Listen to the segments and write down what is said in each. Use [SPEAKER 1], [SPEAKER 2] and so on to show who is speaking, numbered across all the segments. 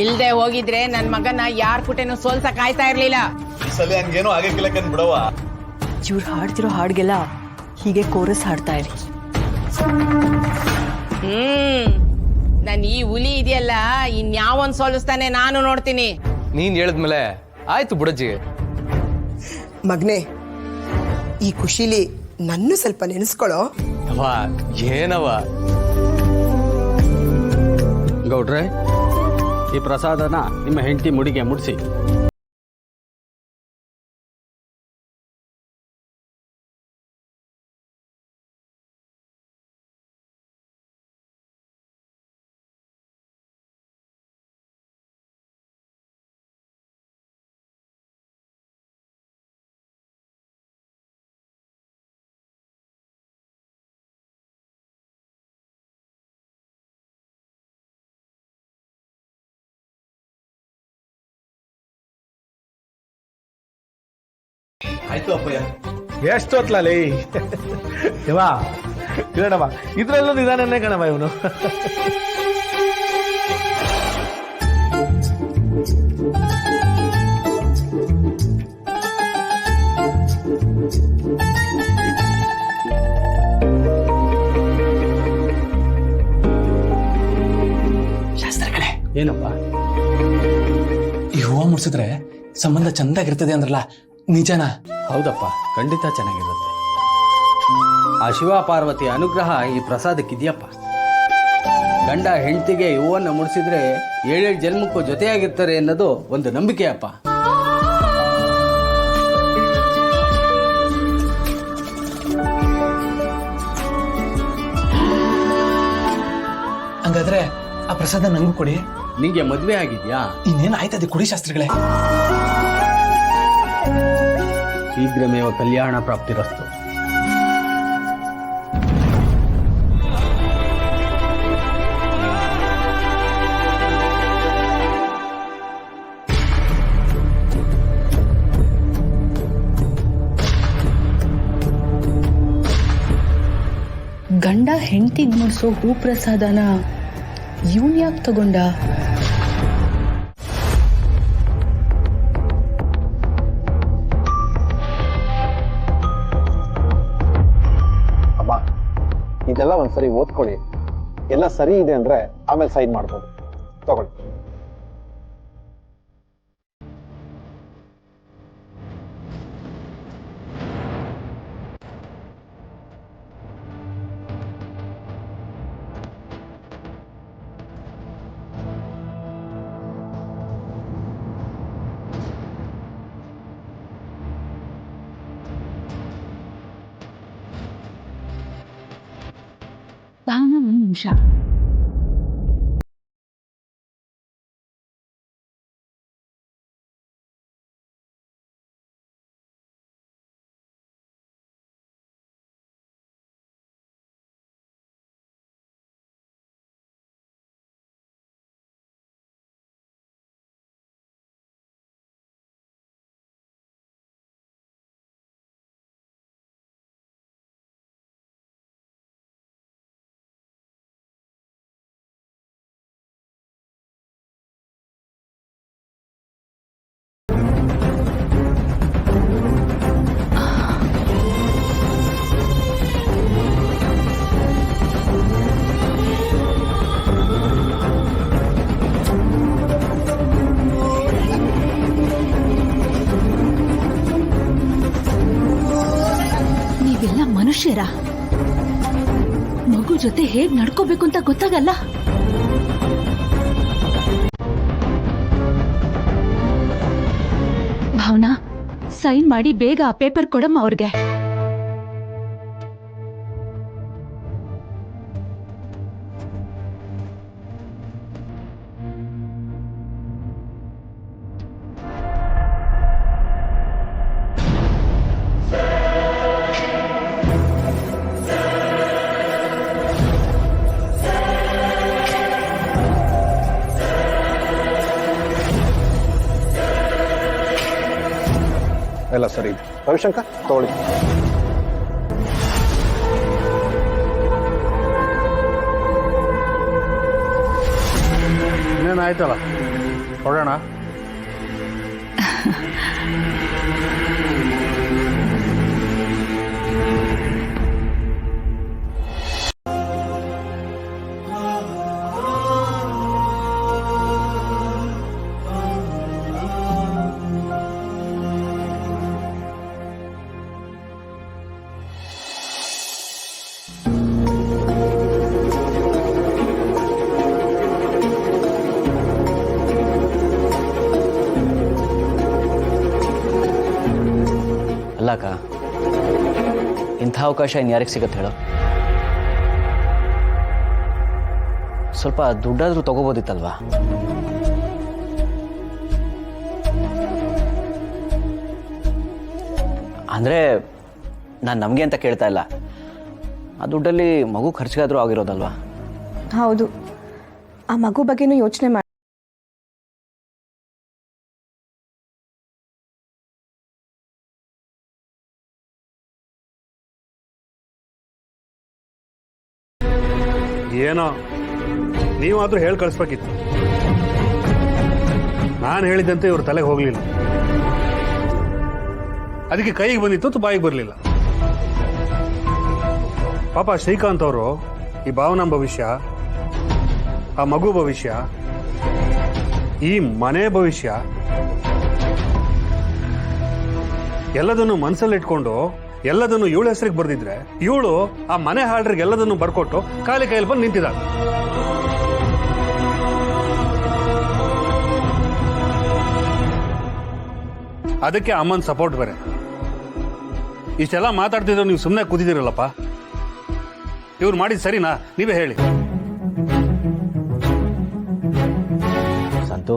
[SPEAKER 1] ಇಲ್ದೆ ಹೋಗಿದ್ರೆ ನನ್ ಮಗನ ಯಾರ್ ಕುಟೆನೂ ಸೋಲ್ಸಕ್ ಕಾಯ್ತಾ ಇರ್ಲಿಲ್ಲ.
[SPEAKER 2] ಈ ಸಲ ಹಂಗೇನೋ ಆಗಕ್ಕಿಲ್ಲ ಬಿಡವ.
[SPEAKER 3] ಇವ್ರು ಹಾಡ್ತಿರೋ ಹಾಡ್ಗೆಲ್ಲ ಹೀಗೆ ಕೋರಸ್ ಹಾಡ್ತಾ ಇರಿ.
[SPEAKER 1] ನನ್ ಈ ಹುಲಿ ಇದೆಯಲ್ಲ ಇನ್ಯಾವೊಂದ್ ಸೋಲಿಸ್ತಾನೆ ನಾನು ನೋಡ್ತೀನಿ.
[SPEAKER 4] ನೀನ್ ಹೇಳಿದ್ಮೇಲೆ ಆಯ್ತು ಬುಡಜ್ಜಿ.
[SPEAKER 5] ಮಗ್ನೆ, ಈ ಖುಷಿಲಿ ನನ್ನ ಸ್ವಲ್ಪ ನೆನೆಸ್ಕೊಳ್ಳೋ.
[SPEAKER 4] ಅವ ಏನವ
[SPEAKER 6] ಗೌಡ್ರೆ, ಈ ಪ್ರಸಾದನ ನಿಮ್ಮ ಹೆಂಡತಿ ಮುಡಿಗೆ ಮುಡಿಸಿ.
[SPEAKER 2] ಆಯ್ತು ಅಪ್ಪಯ್ಯ.
[SPEAKER 7] ಎಷ್ಟು ಹೊತ್ಲಲ್ಲಿ ಇವಾ ಇರೋಣವ, ಇದ್ರಲ್ಲೂ ನಿಧಾನನೇ ಕಣವ ಇವನು.
[SPEAKER 8] ಶಾಸ್ತ್ರಗಳೇ,
[SPEAKER 6] ಏನಪ್ಪ?
[SPEAKER 8] ಈ ಹೂವು ಮುಡ್ಸಿದ್ರೆ ಸಂಬಂಧ ಚಂದಾಗಿರ್ತದೆ ಅಂದ್ರಲ್ಲ, ನಿಜನಾ?
[SPEAKER 6] ಹೌದಪ್ಪ, ಖಂಡಿತ ಚೆನ್ನಾಗಿರುತ್ತೆ. ಆ ಶಿವ ಪಾರ್ವತಿ ಅನುಗ್ರಹ ಈ ಪ್ರಸಾದಕ್ಕಿದೆಯಪ್ಪ. ಗಂಡ ಹೆಂಡತಿಗೆ ಹೂವನ್ನು ಮುಡಿಸಿದ್ರೆ 7 ಜನ್ಮಕ್ಕೂ ಜೊತೆಯಾಗಿರ್ತಾರೆ ಅನ್ನೋದು ಒಂದು ನಂಬಿಕೆಯಪ್ಪ.
[SPEAKER 8] ಹಂಗಾದ್ರೆ ಆ ಪ್ರಸಾದ ನಂಗೂ ಕೊಡಿ.
[SPEAKER 6] ನಿಂಗೆ ಮದ್ವೆ ಆಗಿದ್ಯಾ?
[SPEAKER 8] ಇನ್ನೇನು ಆಯ್ತದೆ, ಕೊಡಿ ಶಾಸ್ತ್ರಿಗಳೇ.
[SPEAKER 6] ಶೀಘ್ರಮೇವ ಕಲ್ಯಾಣ ಪ್ರಾಪ್ತಿರಸ್ತು.
[SPEAKER 3] ಗಂಡ ಹೆಂಡತಿಗೆ ಮುಡ್ಸೋ ಹೂ ಪ್ರಸಾದನ ಇವನ್ ಯಾಕೆ ತಗೊಂಡ?
[SPEAKER 9] ಇದೆಲ್ಲ ಒಂದ್ಸರಿ ಓದ್ಕೊಳ್ಳಿ. ಎಲ್ಲ ಸರಿ ಇದೆ ಅಂದ್ರೆ ಆಮೇಲೆ ಸೈನ್ ಮಾಡ್ಬೋದು. ತಗೊಳ್ಳಿ.
[SPEAKER 3] ಒಂದು ನಿಮಿಷ. ಮನುಷ್ಯರ ಮಗು ಜೊತೆ ಹೇಗ್ ನಡ್ಕೋಬೇಕು ಅಂತ ಗೊತ್ತಾಗಲ್ಲ. ಭಾವನಾ, ಸೈನ್ ಮಾಡಿ ಬೇಗ ಆ ಪೇಪರ್ ಕೊಡಮ್ಮ ಅವ್ರಿಗೆ.
[SPEAKER 9] ಎಲ್ಲ ಸರಿ ಇದೆ. ರವಿಶಂಕರ್ ತಗೊಳ್ಳಿ.
[SPEAKER 7] ಇನ್ನೇನು ಆಯ್ತಲ್ಲ, ಹೊರಡೋಣ.
[SPEAKER 10] ಅಲ್ಲಕ್ಕ, ಇಂಥ ಅವಕಾಶ ಇನ್ಯಾರಿಗೆ ಸಿಗತ್ತೆ ಹೇಳೋ? ಸ್ವಲ್ಪ ದುಡ್ಡಾದ್ರೂ ತಗೋಬೋದಿತ್ತಲ್ವಾ? ಅಂದರೆ ನಾನು ನಮಗೆ ಅಂತ ಕೇಳ್ತಾ ಇಲ್ಲ, ಆ ದುಡ್ಡಲ್ಲಿ ಮಗು ಖರ್ಚಿಗಾದ್ರೂ ಆಗಿರೋದಲ್ವಾ?
[SPEAKER 3] ಹೌದು, ಆ ಮಗು ಬಗ್ಗೆನೂ ಯೋಚನೆ ಮಾಡಿ.
[SPEAKER 7] ಏನೋ ನೀವಾದ್ರೂ ಹೇಳಿ ಕಳಿಸ್ಬೇಕಿತ್ತು. ನಾನು ಹೇಳಿದಂತೆ ಇವ್ರ ತಲೆಗೆ ಹೋಗ್ಲಿಲ್ಲ, ಅದಕ್ಕೆ ಕೈಗೆ ಬಂದಿತ್ತು, ಬಾಯಿಗೆ ಬರಲಿಲ್ಲ. ಪಾಪ ಶ್ರೀಕಾಂತ್ ಅವರು ಈ ಭಾವನಾ ಭವಿಷ್ಯ, ಆ ಮಗು ಭವಿಷ್ಯ, ಈ ಮನೆ ಭವಿಷ್ಯ ಎಲ್ಲದನ್ನು ಮನಸ್ಸಲ್ಲಿಟ್ಕೊಂಡು ಎಲ್ಲದನ್ನು ಇವಳ ಹೆಸರಿಗೆ ಬರ್ದಿದ್ರೆ, ಇವಳು ಆ ಮನೆ ಹಾಲ್ಡ್ರಿಗೆ ಎಲ್ಲದನ್ನು ಬರ್ಕೊಟ್ಟು ಖಾಲಿ ಕೈಯಲ್ಲಿ ಬಂದು ನಿಂತಿದ್ದಾಳೆ. ಅದಕ್ಕೆ ಅಮ್ಮನ ಸಪೋರ್ಟ್ ಬೇರೆ. ಇಷ್ಟೆಲ್ಲ ಮಾತಾಡ್ತಿದ್ರು ನೀವು ಸುಮ್ಮನೆ ಕೂತಿದ್ದೀರಲ್ಲಪ್ಪ. ಇವ್ರು ಮಾಡಿದ್ ಸರಿನಾ? ನೀವೇ ಹೇಳಿ.
[SPEAKER 11] ಸಂತು,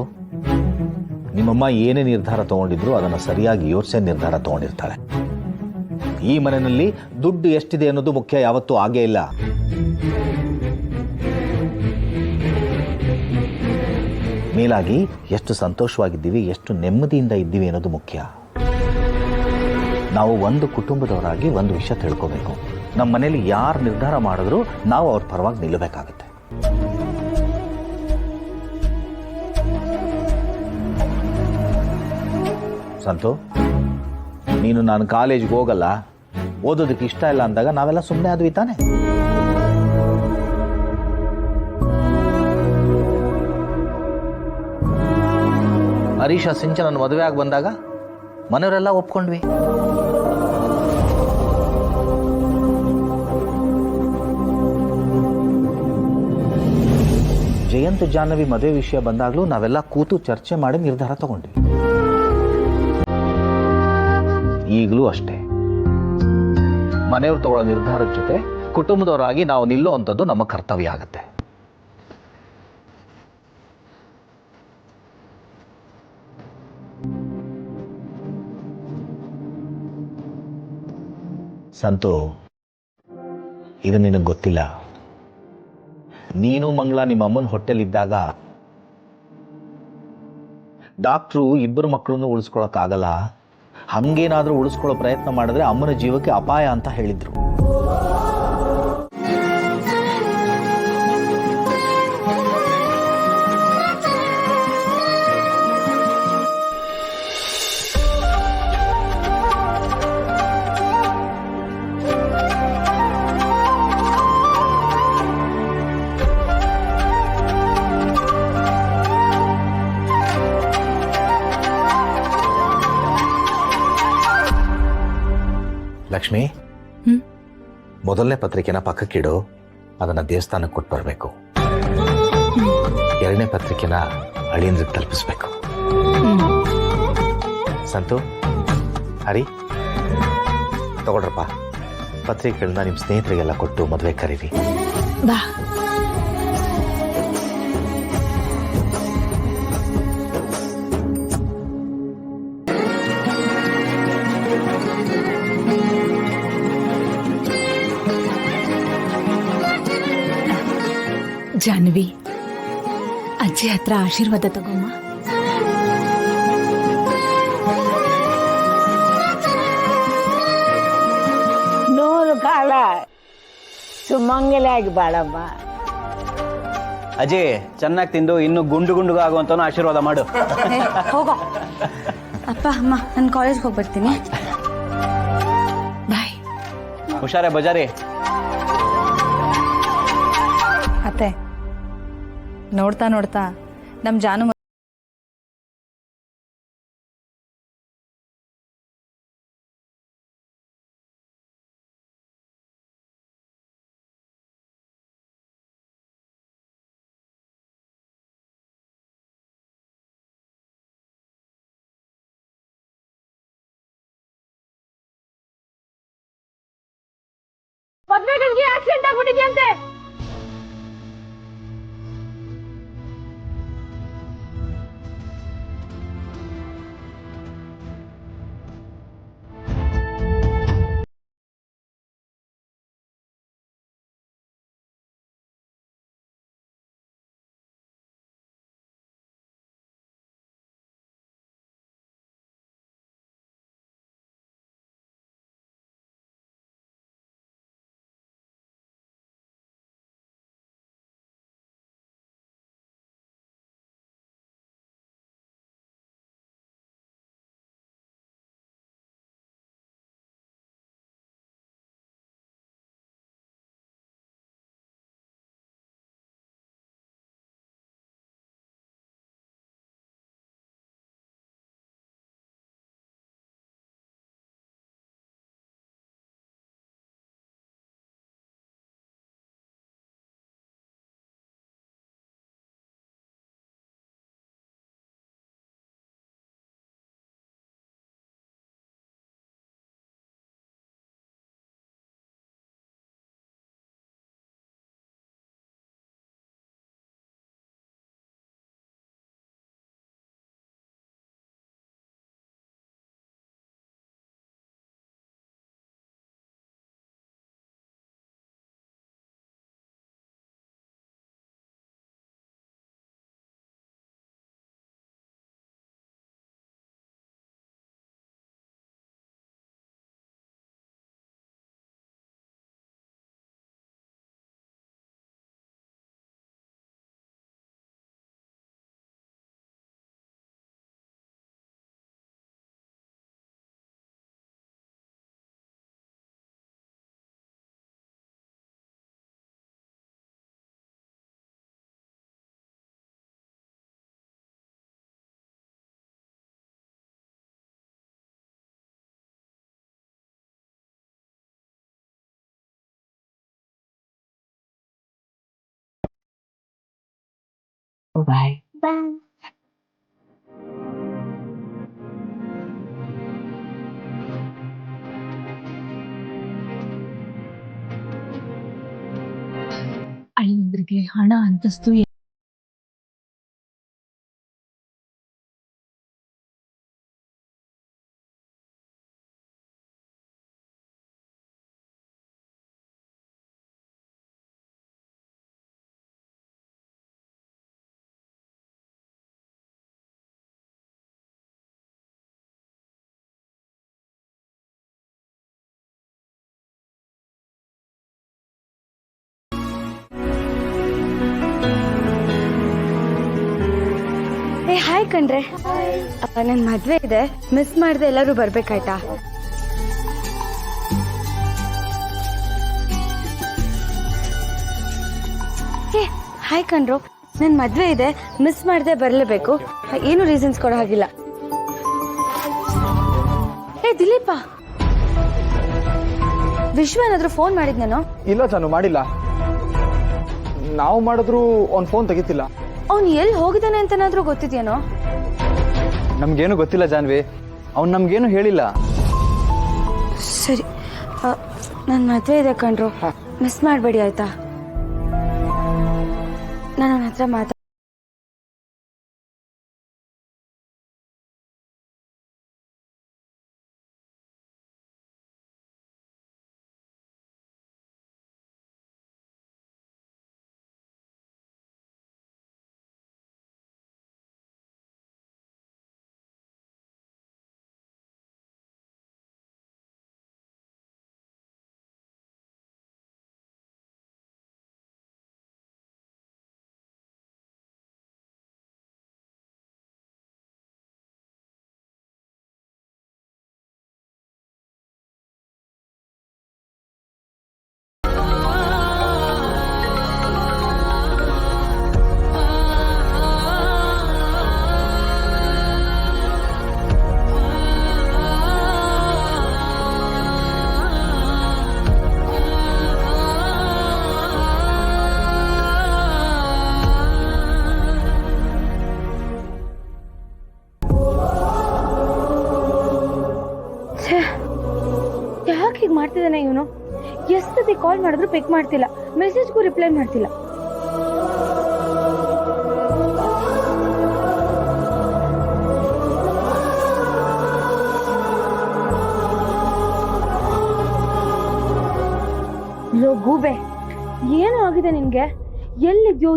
[SPEAKER 11] ನಿಮ್ಮಮ್ಮ ಏನೇ ನಿರ್ಧಾರ ತಗೊಂಡಿದ್ರು ಅದನ್ನು ಸರಿಯಾಗಿ ಯೋಚಿಸೇ ನಿರ್ಧಾರ ತಗೊಂಡಿರ್ತಾಳೆ. ಈ ಮನೆಯಲ್ಲಿ ದುಡ್ಡು ಎಷ್ಟಿದೆ ಅನ್ನೋದು ಮುಖ್ಯ ಯಾವತ್ತೂ ಆಗೇ ಇಲ್ಲ. ಮೇಲಾಗಿ ಎಷ್ಟು ಸಂತೋಷವಾಗಿದ್ದೀವಿ, ಎಷ್ಟು ನೆಮ್ಮದಿಯಿಂದ ಇದ್ದೀವಿ ಅನ್ನೋದು ಮುಖ್ಯ. ನಾವು ಒಂದು ಕುಟುಂಬದವರಾಗಿ ಒಂದು ವಿಷಯ ತಿಳ್ಕೋಬೇಕು. ನಮ್ಮ ಮನೇಲಿ ಯಾರು ನಿರ್ಧಾರ ಮಾಡಿದ್ರು ನಾವು ಅವ್ರ ಪರವಾಗಿ ನಿಲ್ಲಬೇಕಾಗತ್ತೆ. ಸಂತು, ನೀನು ನಾನು ಕಾಲೇಜ್ಗೆ ಹೋಗಲ್ಲ, ಓದೋದಕ್ಕೆ ಇಷ್ಟ ಇಲ್ಲ ಅಂದಾಗ ನಾವೆಲ್ಲ ಸುಮ್ಮನೆ ಆದ್ವಿ ತಾನೆ? ಹರೀಶ ಸಿಂಚನನ್ನು ಮದುವೆ ಆಗಿ ಬಂದಾಗ ಮನೆಯವರೆಲ್ಲ ಒಪ್ಕೊಂಡ್ವಿ. ಜಯಂತ್ ಜಾಹ್ನವಿ ಮದುವೆ ವಿಷಯ ಬಂದಾಗಲೂ ನಾವೆಲ್ಲ ಕೂತು ಚರ್ಚೆ ಮಾಡಿ ನಿರ್ಧಾರ ತಗೊಂಡ್ವಿ. ಈಗಲೂ ಅಷ್ಟೇ, ಮನೆಯವರು ತಗೊಳ್ಳೋ ನಿರ್ಧಾರದ ಜೊತೆ ಕುಟುಂಬದವರಾಗಿ ನಾವು ನಿಲ್ಲೋ ಅಂಥದ್ದು ನಮ್ಮ ಕರ್ತವ್ಯ ಆಗತ್ತೆ. ಸಂತು, ಇದು ನಿನಗೆ ಗೊತ್ತಿಲ್ಲ. ನೀನು ಮಂಗಳ ನಿಮ್ಮ ಅಮ್ಮನ ಹೊಟ್ಟೆಲಿದ್ದಾಗ ಡಾಕ್ಟ್ರು ಇಬ್ಬರು ಮಕ್ಕಳನ್ನು ಉಳಿಸ್ಕೊಳಕ್ಕಾಗಲ್ಲ, ಹಂಗೇನಾದ್ರೂ ಉಳಿಸ್ಕೊಳ್ಳೋ ಪ್ರಯತ್ನ ಮಾಡಿದ್ರೆ ಅಮ್ಮನ ಜೀವಕ್ಕೆ ಅಪಾಯ ಅಂತ ಹೇಳಿದ್ರು. ಲಕ್ಷ್ಮಿ, ಮೊದಲನೇ ಪತ್ರಿಕೆನ ಪಕ್ಕಕ್ಕಿಡು, ಅದನ್ನ ದೇವಸ್ಥಾನಕ್ಕೆ ಕೊಟ್ಟು ಬರಬೇಕು. ಎರಡನೇ ಪತ್ರಿಕೆನ ಅಳಿಯಂದ್ರಿಗೆ ತಲುಪಿಸ್ಬೇಕು. ಸಂತು, ಹರಿ, ತಗೊಳ್ರಪ್ಪ, ಪತ್ರಿಕೆಗಳನ್ನ ನಿಮ್ಮ ಸ್ನೇಹಿತರಿಗೆಲ್ಲ ಕೊಟ್ಟು ಮದುವೆ ಕರೀರಿ.
[SPEAKER 3] ಬಾ.
[SPEAKER 12] ಜಾಹ್ನವಿ, ಅಜ್ಜಿ ಹತ್ರ ಆಶೀರ್ವಾದ ತಗೊಮ್ಮ.
[SPEAKER 13] ನೂರು ಕಾಲ ಸುಮಂಗಲಾಗಿ ಬಾಳಮ್ಮ.
[SPEAKER 10] ಅಜಿ ಚೆನ್ನಾಗಿ ತಿಂದು ಇನ್ನು ಗುಂಡು ಗುಂಡುಗ ಆಗುವಂತನೂ ಆಶೀರ್ವಾದ ಮಾಡು.
[SPEAKER 12] ಹೋಗೋ. ಅಪ್ಪ ಅಮ್ಮ ನಾನು ಕಾಲೇಜ್ಗೆ ಹೋಗಿ ಬರ್ತೀನಿ. ಬಾಯ್.
[SPEAKER 10] ಹುಷಾರೇ ಬಜಾರಿ.
[SPEAKER 3] ಅತ್ತೆ ನೋಡ್ತಾ ನೋಡ್ತಾ ನಮ್ಮ ಜಾನು
[SPEAKER 12] ಮದ್ವೆ ಗಂಗೆ ಆಕ್ಸಿಡೆಂಟ್ ಆಗ್ಬಿಟ್ಟಿದ್ಯಂತೆ. ಬಾಯ್. ಅಳಿಯಂದ್ರಿಗೆ ಹಣ ಅಂತಸ್ತು ಹಾಯ್ ಕಣ್ರೆ. ನನ್ ಮದ್ವೆ ಇದೆ, ಮಿಸ್ ಮಾಡದೆ ಎಲ್ಲರೂ ಬರ್ಬೇಕಾಯ್ತಾ? ಹಾಯ್ ಕಣ್ರು, ನನ್ ಮದ್ವೆ ಇದೆ, ಮಿಸ್ ಮಾಡದೆ ಬರ್ಲೇಬೇಕು. ಏನು ರೀಸನ್ಸ್ ಕೊಡೋ ಹಾಗಿಲ್ಲ. ದಿಲೀಪ, ವಿಶ್ವ ಏನಾದ್ರು ಫೋನ್ ಮಾಡಿದ್ನೇನೋ?
[SPEAKER 9] ಇಲ್ಲ ಜಾನು, ಮಾಡಿಲ್ಲ. ನಾವು ಮಾಡಿದ್ರು ಅವ್ನ್ ಫೋನ್ ತೆಗಿತಿಲ್ಲ.
[SPEAKER 12] ಅವ್ನು ಎಲ್ಲಿ ಹೋಗಿದ್ದಾನೆ ಅಂತನಾದ್ರೂ ಗೊತ್ತಿದ್ಯೇನೋ?
[SPEAKER 9] ನಮ್ಗೇನು ಗೊತ್ತಿಲ್ಲ ಜಾನ್ವಿ, ಅವ್ನು ನಮ್ಗೇನು ಹೇಳಿಲ್ಲ.
[SPEAKER 12] ಸರಿ, ನನ್ ಮದ್ವೆ ಇದೆ ಕಣ್ರು, ಮಿಸ್ ಮಾಡಬೇಡಿ ಆಯ್ತಾ? ನಾನು ಅವನ ಹತ್ರ ಮಾತಾಡ ಕಾಲ್ ಮಾಡಿದ್ರು ಪಿಕ್ ಮಾಡ್ತಿಲ್ಲ, ಮೆಸೇಜ್ಗೂ ರಿಪ್ಲೈ ಮಾಡ್ತಿಲ್ಲ. ಲೋ ಗೂಬೆ, ಏನು ಆಗಿದೆ ನಿನ್ಗೆ? ಎಲ್ಲಿದ್ಯೋ?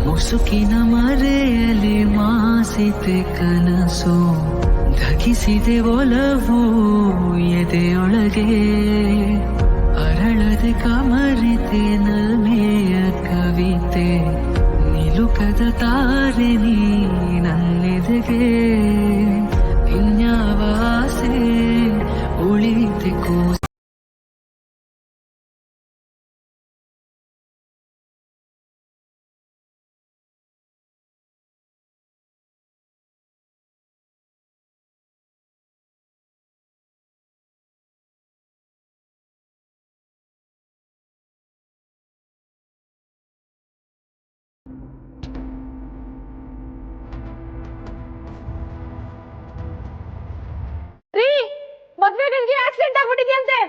[SPEAKER 13] ಮುಸುಕಿನ ಮರೆಯಲಿ ಮಾಸಿತೆ ಕನಸು, ಧಗಿಸಿದೆ ಒಲವು ಎದೆಯೊಳಗೆ, ಅರಳದೆ ಕಮರಿತೆ ನಲ್ಮೆಯ ಕವಿತೆ, ನಿಲುಕದ ತಾರೆ ನೀ ನನ್ನೆದೆಗೆ, ಇನ್ಯಾವ ಆಸೆ ಉಳಿತೆ ಕೂಸ.
[SPEAKER 12] ಮದ್ವೆ ಗಂಗೆ ಆಕ್ಸಿಡೆಂಟ್ ಆಗ್ಬಿಟ್ಟಿದ್ಯಂತೆ.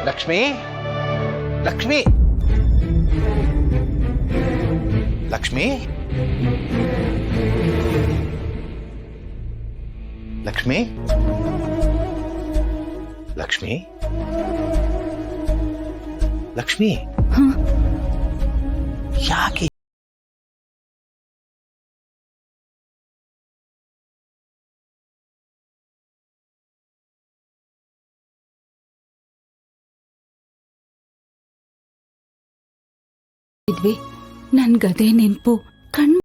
[SPEAKER 11] ಲಕ್ಷ್ಮಿ, ಲಕ್ಷ್ಮಿ, ಲಕ್ಷ್ಮಿ, ಲಕ್ಷ್ಮಿ, ಲಕ್ಷ್ಮಿ, ಲಕ್ಷ್ಮಿ, ಯಾಕೆ
[SPEAKER 12] ನನ್ಗದೇ ನೆನ್ಪು. ಕಣ್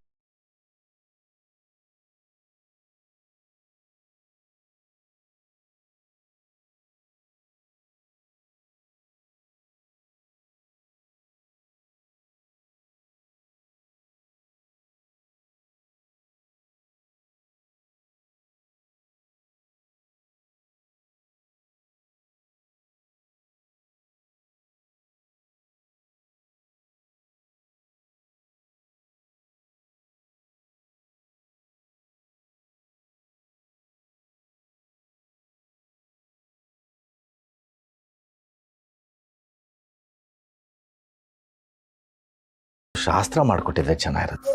[SPEAKER 11] ಶಾಸ್ತ್ರ ಮಾಡಿಕೊಟ್ಟಿದ್ರೆ ಚೆನ್ನಾಗಿರುತ್ತೆ.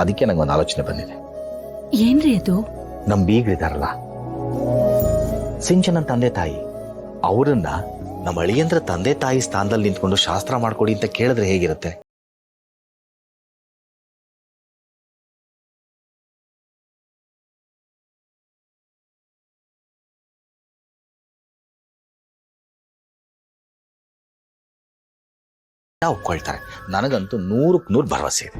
[SPEAKER 11] ಅದಕ್ಕೆ ನಂಗೊಂದು ಆಲೋಚನೆ ಬಂದಿದೆ.
[SPEAKER 12] ಏನ್ರಿ ಅದು?
[SPEAKER 11] ನಮ್ ಬೀಗರಿದಾರಲ್ಲ, ಸಿಂಚನನ್ ತಂದೆ ತಾಯಿ, ಅವರನ್ನ ನಮ್ಮ ಅಳಿಯಂದ್ರ ತಂದೆ ತಾಯಿ ಸ್ಥಾನದಲ್ಲಿ ನಿಂತ್ಕೊಂಡು ಶಾಸ್ತ್ರ ಮಾಡ್ಕೊಡಿ ಅಂತ ಕೇಳಿದ್ರೆ ಹೇಗಿರುತ್ತೆ? ಒಪ್ಕೊಳ್ತಾರೆ. ನನಗಂತೂ 100ಕ್ಕೆ 100 ಭರವಸೆ ಇದೆ.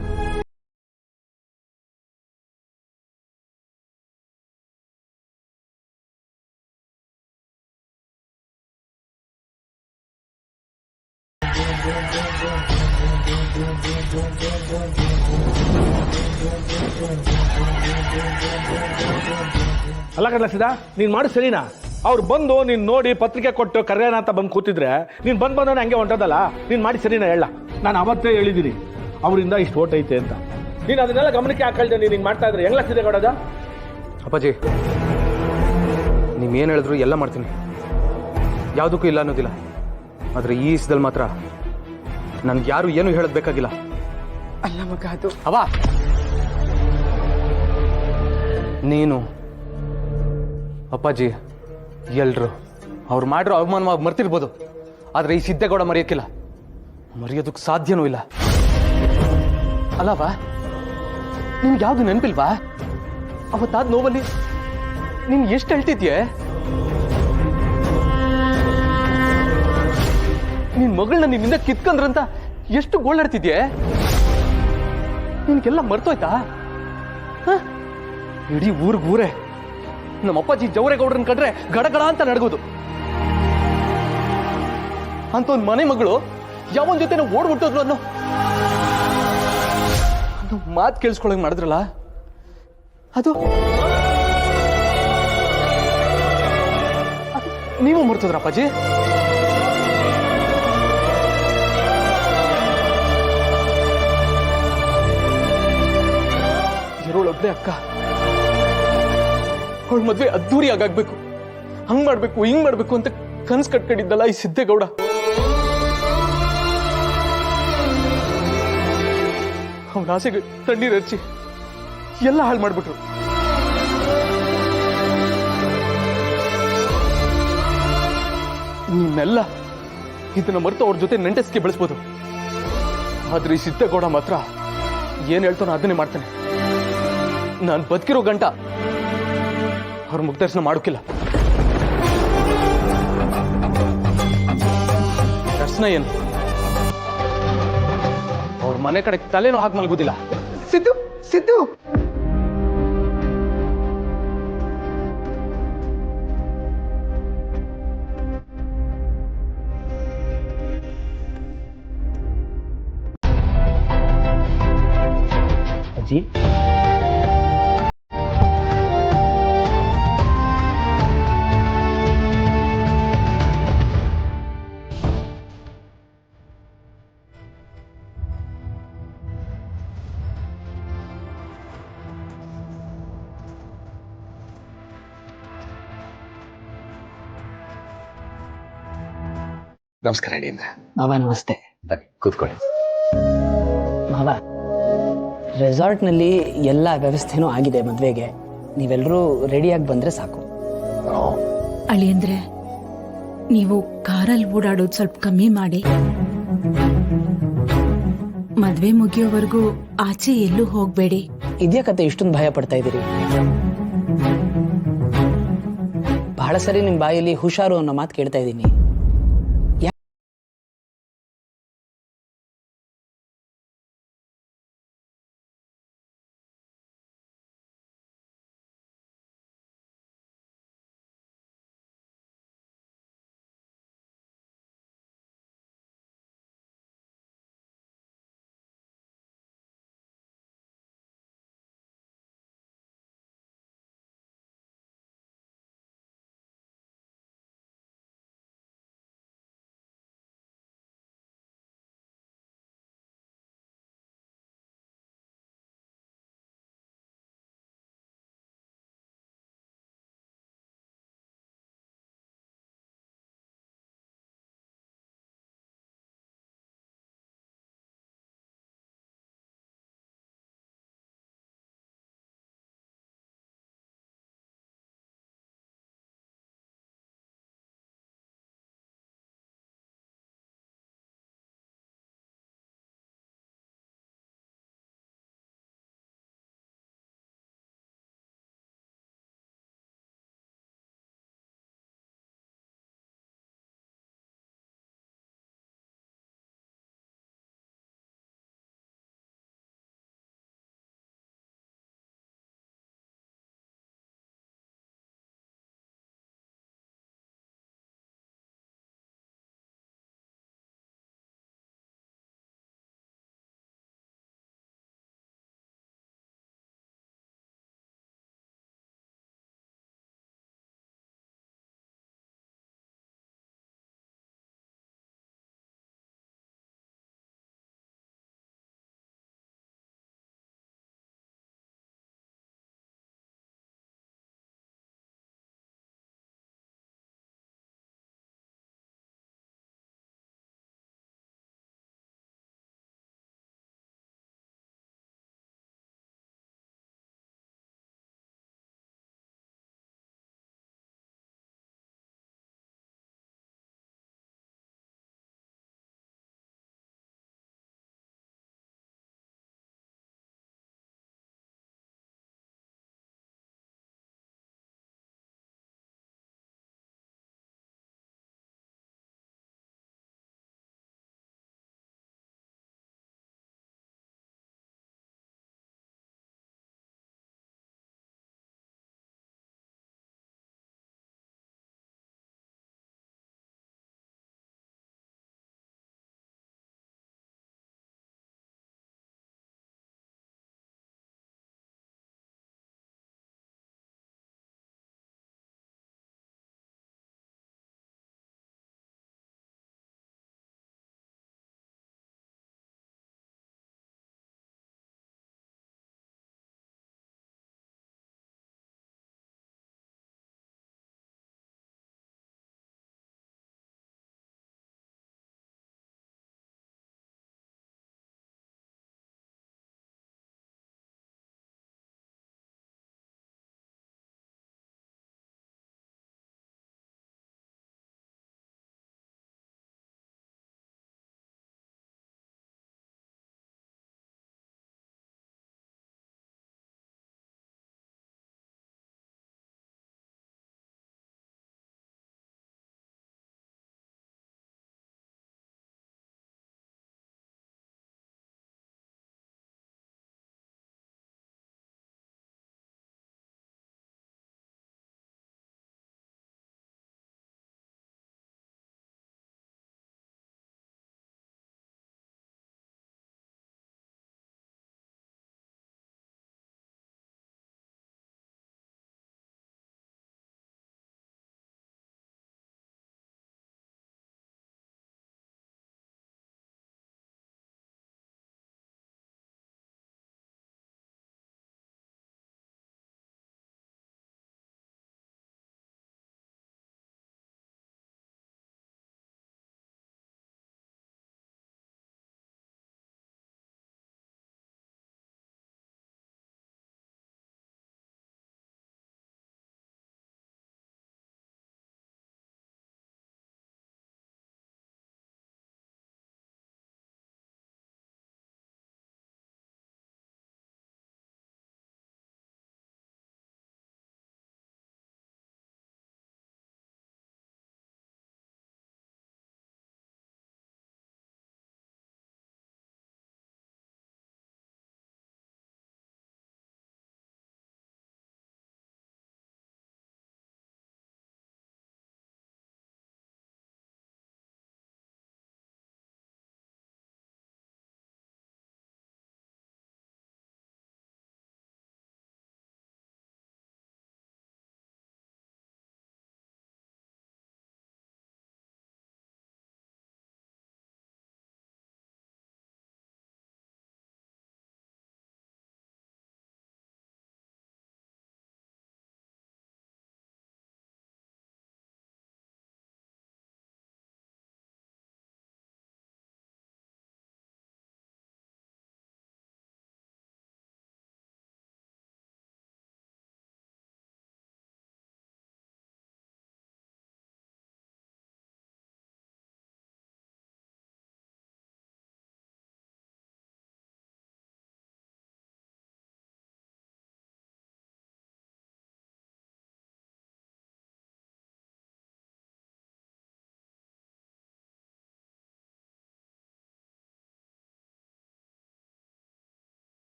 [SPEAKER 14] ಅಲ್ಲ ಕಡ್ಲಸಿದ, ನೀನ್ ಮಾಡಿ ಸರಿನಾ? ಅವ್ರು ಬಂದು ನೀನ್ ನೋಡಿ ಪತ್ರಿಕೆ ಕೊಟ್ಟು ಕರೆಯೋಣ ಅಂತ ಬಂದು ಕೂತಿದ್ರೆ ನೀನ್ ಬಂದವನೇ ಹಂಗೆ ಹೊಂಟದಲ್ಲ. ನೀನ್ ಮಾಡಿ ಸರಿನಾ ಹೇಳ? ನಾನು ಅವತ್ತೇ ಹೇಳಿದ್ದೀನಿ ಅವರಿಂದ ಇಷ್ಟು ಓಟ್ ಐತೆ ಅಂತ. ನೀನು ಅದನ್ನೆಲ್ಲ ಗಮನಕ್ಕೆ ಹಾಕಳ್ದೆ ನೀನು ಹಿಂಗೆ ಮಾಡ್ತಾ ಇದ್ರೆ ಹೆಂಗ್ಲಾಗ್ತಿದೆ ಕೊಡೋದ?
[SPEAKER 4] ಅಪ್ಪಾಜಿ, ನೀವೇನು ಹೇಳಿದ್ರು ಎಲ್ಲ ಮಾಡ್ತೀನಿ, ಯಾವುದಕ್ಕೂ ಇಲ್ಲ ಅನ್ನೋದಿಲ್ಲ. ಆದರೆ ಈ ಇಸದಲ್ಲಿ ಮಾತ್ರ ನನ್ಗೆ ಯಾರು ಏನು ಹೇಳೋದು ಬೇಕಾಗಿಲ್ಲ.
[SPEAKER 5] ಅಲ್ಲ ಮಗ, ಅದು
[SPEAKER 4] ಅವ ನೀನು ಅಪ್ಪಾಜಿ ಎಲ್ರು ಅವ್ರು ಮಾಡಿರೋ ಅವಮಾನವಾಗಿ ಮರ್ತಿರ್ಬೋದು, ಆದರೆ ಈ ಸಿದ್ದೇಗೌಡ ಮರೆಯೋಕ್ಕಿಲ್ಲ. ಮರೆಯೋದಕ್ಕೆ ಸಾಧ್ಯನೂ ಇಲ್ಲ. ಅಲ್ಲವಾ, ನಿನ್ಗೆ ಯಾವುದು ನೆನಪಿಲ್ವಾ? ಅವತ್ತಾದ ನೋವಲ್ಲಿ ನೀನು ಎಷ್ಟು ಅಳ್ತಿದ್ಯೆ? ನಿನ್ ಮಗಳನ್ನ ನಿನ್ನಿಂದ ಕಿತ್ಕೊಂಡ್ರಂತ ಎಷ್ಟು ಗೋಳಾಡ್ತಿದ್ಯೆ? ನಿನ್ಗೆಲ್ಲ ಮರ್ತೋಯ್ತಾ? ಇಡೀ ಊರೇ ನಮ್ಮ ಅಪ್ಪಾಜಿ ಜವರೇಗೌಡ್ರನ್ ಕಂಡ್ರೆ ಗಡಗಡ ಅಂತ ನಡಗೋದು. ಅಂತ ಒಂದ್ ಮನೆ ಮಗಳು ಯಾವನ್ ಜೊತೆ ಓಡ್ಬಿಟ್ಟೋದ್ರು ಅನ್ನೋ ಮಾತು ಕೇಳಿಸ್ಕೊಳಂಗ್ ಮಾಡಿದ್ರಲ್ಲ, ಅದು ನೀವು ಮರ್ತದ್ರ ಅಪ್ಪಾಜಿ? ಇರೋಳೊಬ್ಳೆ ಅಕ್ಕ, ಅವಳ ಮದ್ವೆ ಅದ್ದೂರಿ ಆಗಾಗ್ಬೇಕು, ಹಂಗ್ ಮಾಡ್ಬೇಕು ಹಿಂಗ್ ಮಾಡ್ಬೇಕು ಅಂತ ಕನ್ಸ್ ಕಟ್ಕೊಂಡಿದ್ದಲ್ಲ ಈ ಸಿದ್ದೇಗೌಡ. ಅವನ ಆಸೆಗೆ ತಣ್ಣೀರ್ ಹಚ್ಚಿ ಎಲ್ಲ ಹಾಳು ಮಾಡ್ಬಿಟ್ರು. ನಿಮ್ಮೆಲ್ಲ ಇದನ್ನ ಮರೆತು ಅವ್ರ ಜೊತೆ ನೆಂಟಸ್ಗೆ ಬೆಳೆಸ್ಬೋದು. ಆದ್ರೆ ಈ ಸಿದ್ದೇಗೌಡ ಮಾತ್ರ ಏನ್ ಹೇಳ್ತಾನೋ ಅದನ್ನೇ ಮಾಡ್ತಾನೆ. ನಾನು ಬದುಕಿರೋ ಗಂಟ ಅವ್ರ ಮುಗ್ದರ್ಶನ ಮಾಡೋಕಿಲ್ಲ. ದರ್ಶನ ಏನು, ಅವ್ರ ಮನೆ ಕಡೆ ತಲೆನೂ ಹಾಕಿ ಮಲ್ಗೋದಿಲ್ಲ.
[SPEAKER 5] ಸಿದ್ದು ಸಿದ್ದು
[SPEAKER 10] ಅಜ್ಜಿ,
[SPEAKER 8] ನಮಸ್ಕಾರ ಅಡಿಯಿಂದ.
[SPEAKER 10] ಮಾವ ನಮಸ್ತೆ.
[SPEAKER 8] ಬನ್ನಿ ಕೂತ್ಕೊಳ್ಳಿ.
[SPEAKER 10] ಮಾವ, ರೆಸಾರ್ಟ್ನಲ್ಲಿ ಎಲ್ಲ ವ್ಯವಸ್ಥೆನೂ ಆಗಿದೆ ಮದುವೆಗೆ. ನೀವೆಲ್ಲರೂ ರೆಡಿಯಾಗಿ ಬಂದ್ರೆ ಸಾಕು.
[SPEAKER 13] ಅಳಿಯಂದ್ರೆ ನೀವು ಕಾರಲ್ಲಿ ಓಡಾಡೋದು ಸ್ವಲ್ಪ ಕಮ್ಮಿ ಮಾಡಿ. ಮದ್ವೆ ಮುಗಿಯೋವರೆಗೂ ಆಚೆ ಎಲ್ಲೂ ಹೋಗ್ಬೇಡಿ.
[SPEAKER 10] ಇದ್ಯಾಕತ್ತೆ ಇಷ್ಟೊಂದು ಭಯ ಪಡ್ತಾ ಇದ್ದೀರಿ? ಬಹಳ ಸರಿ ನಿಮ್ ಬಾಯಲ್ಲಿ ಹುಷಾರು ಅನ್ನೋ ಮಾತು ಕೇಳ್ತಾ ಇದ್ದೀನಿ.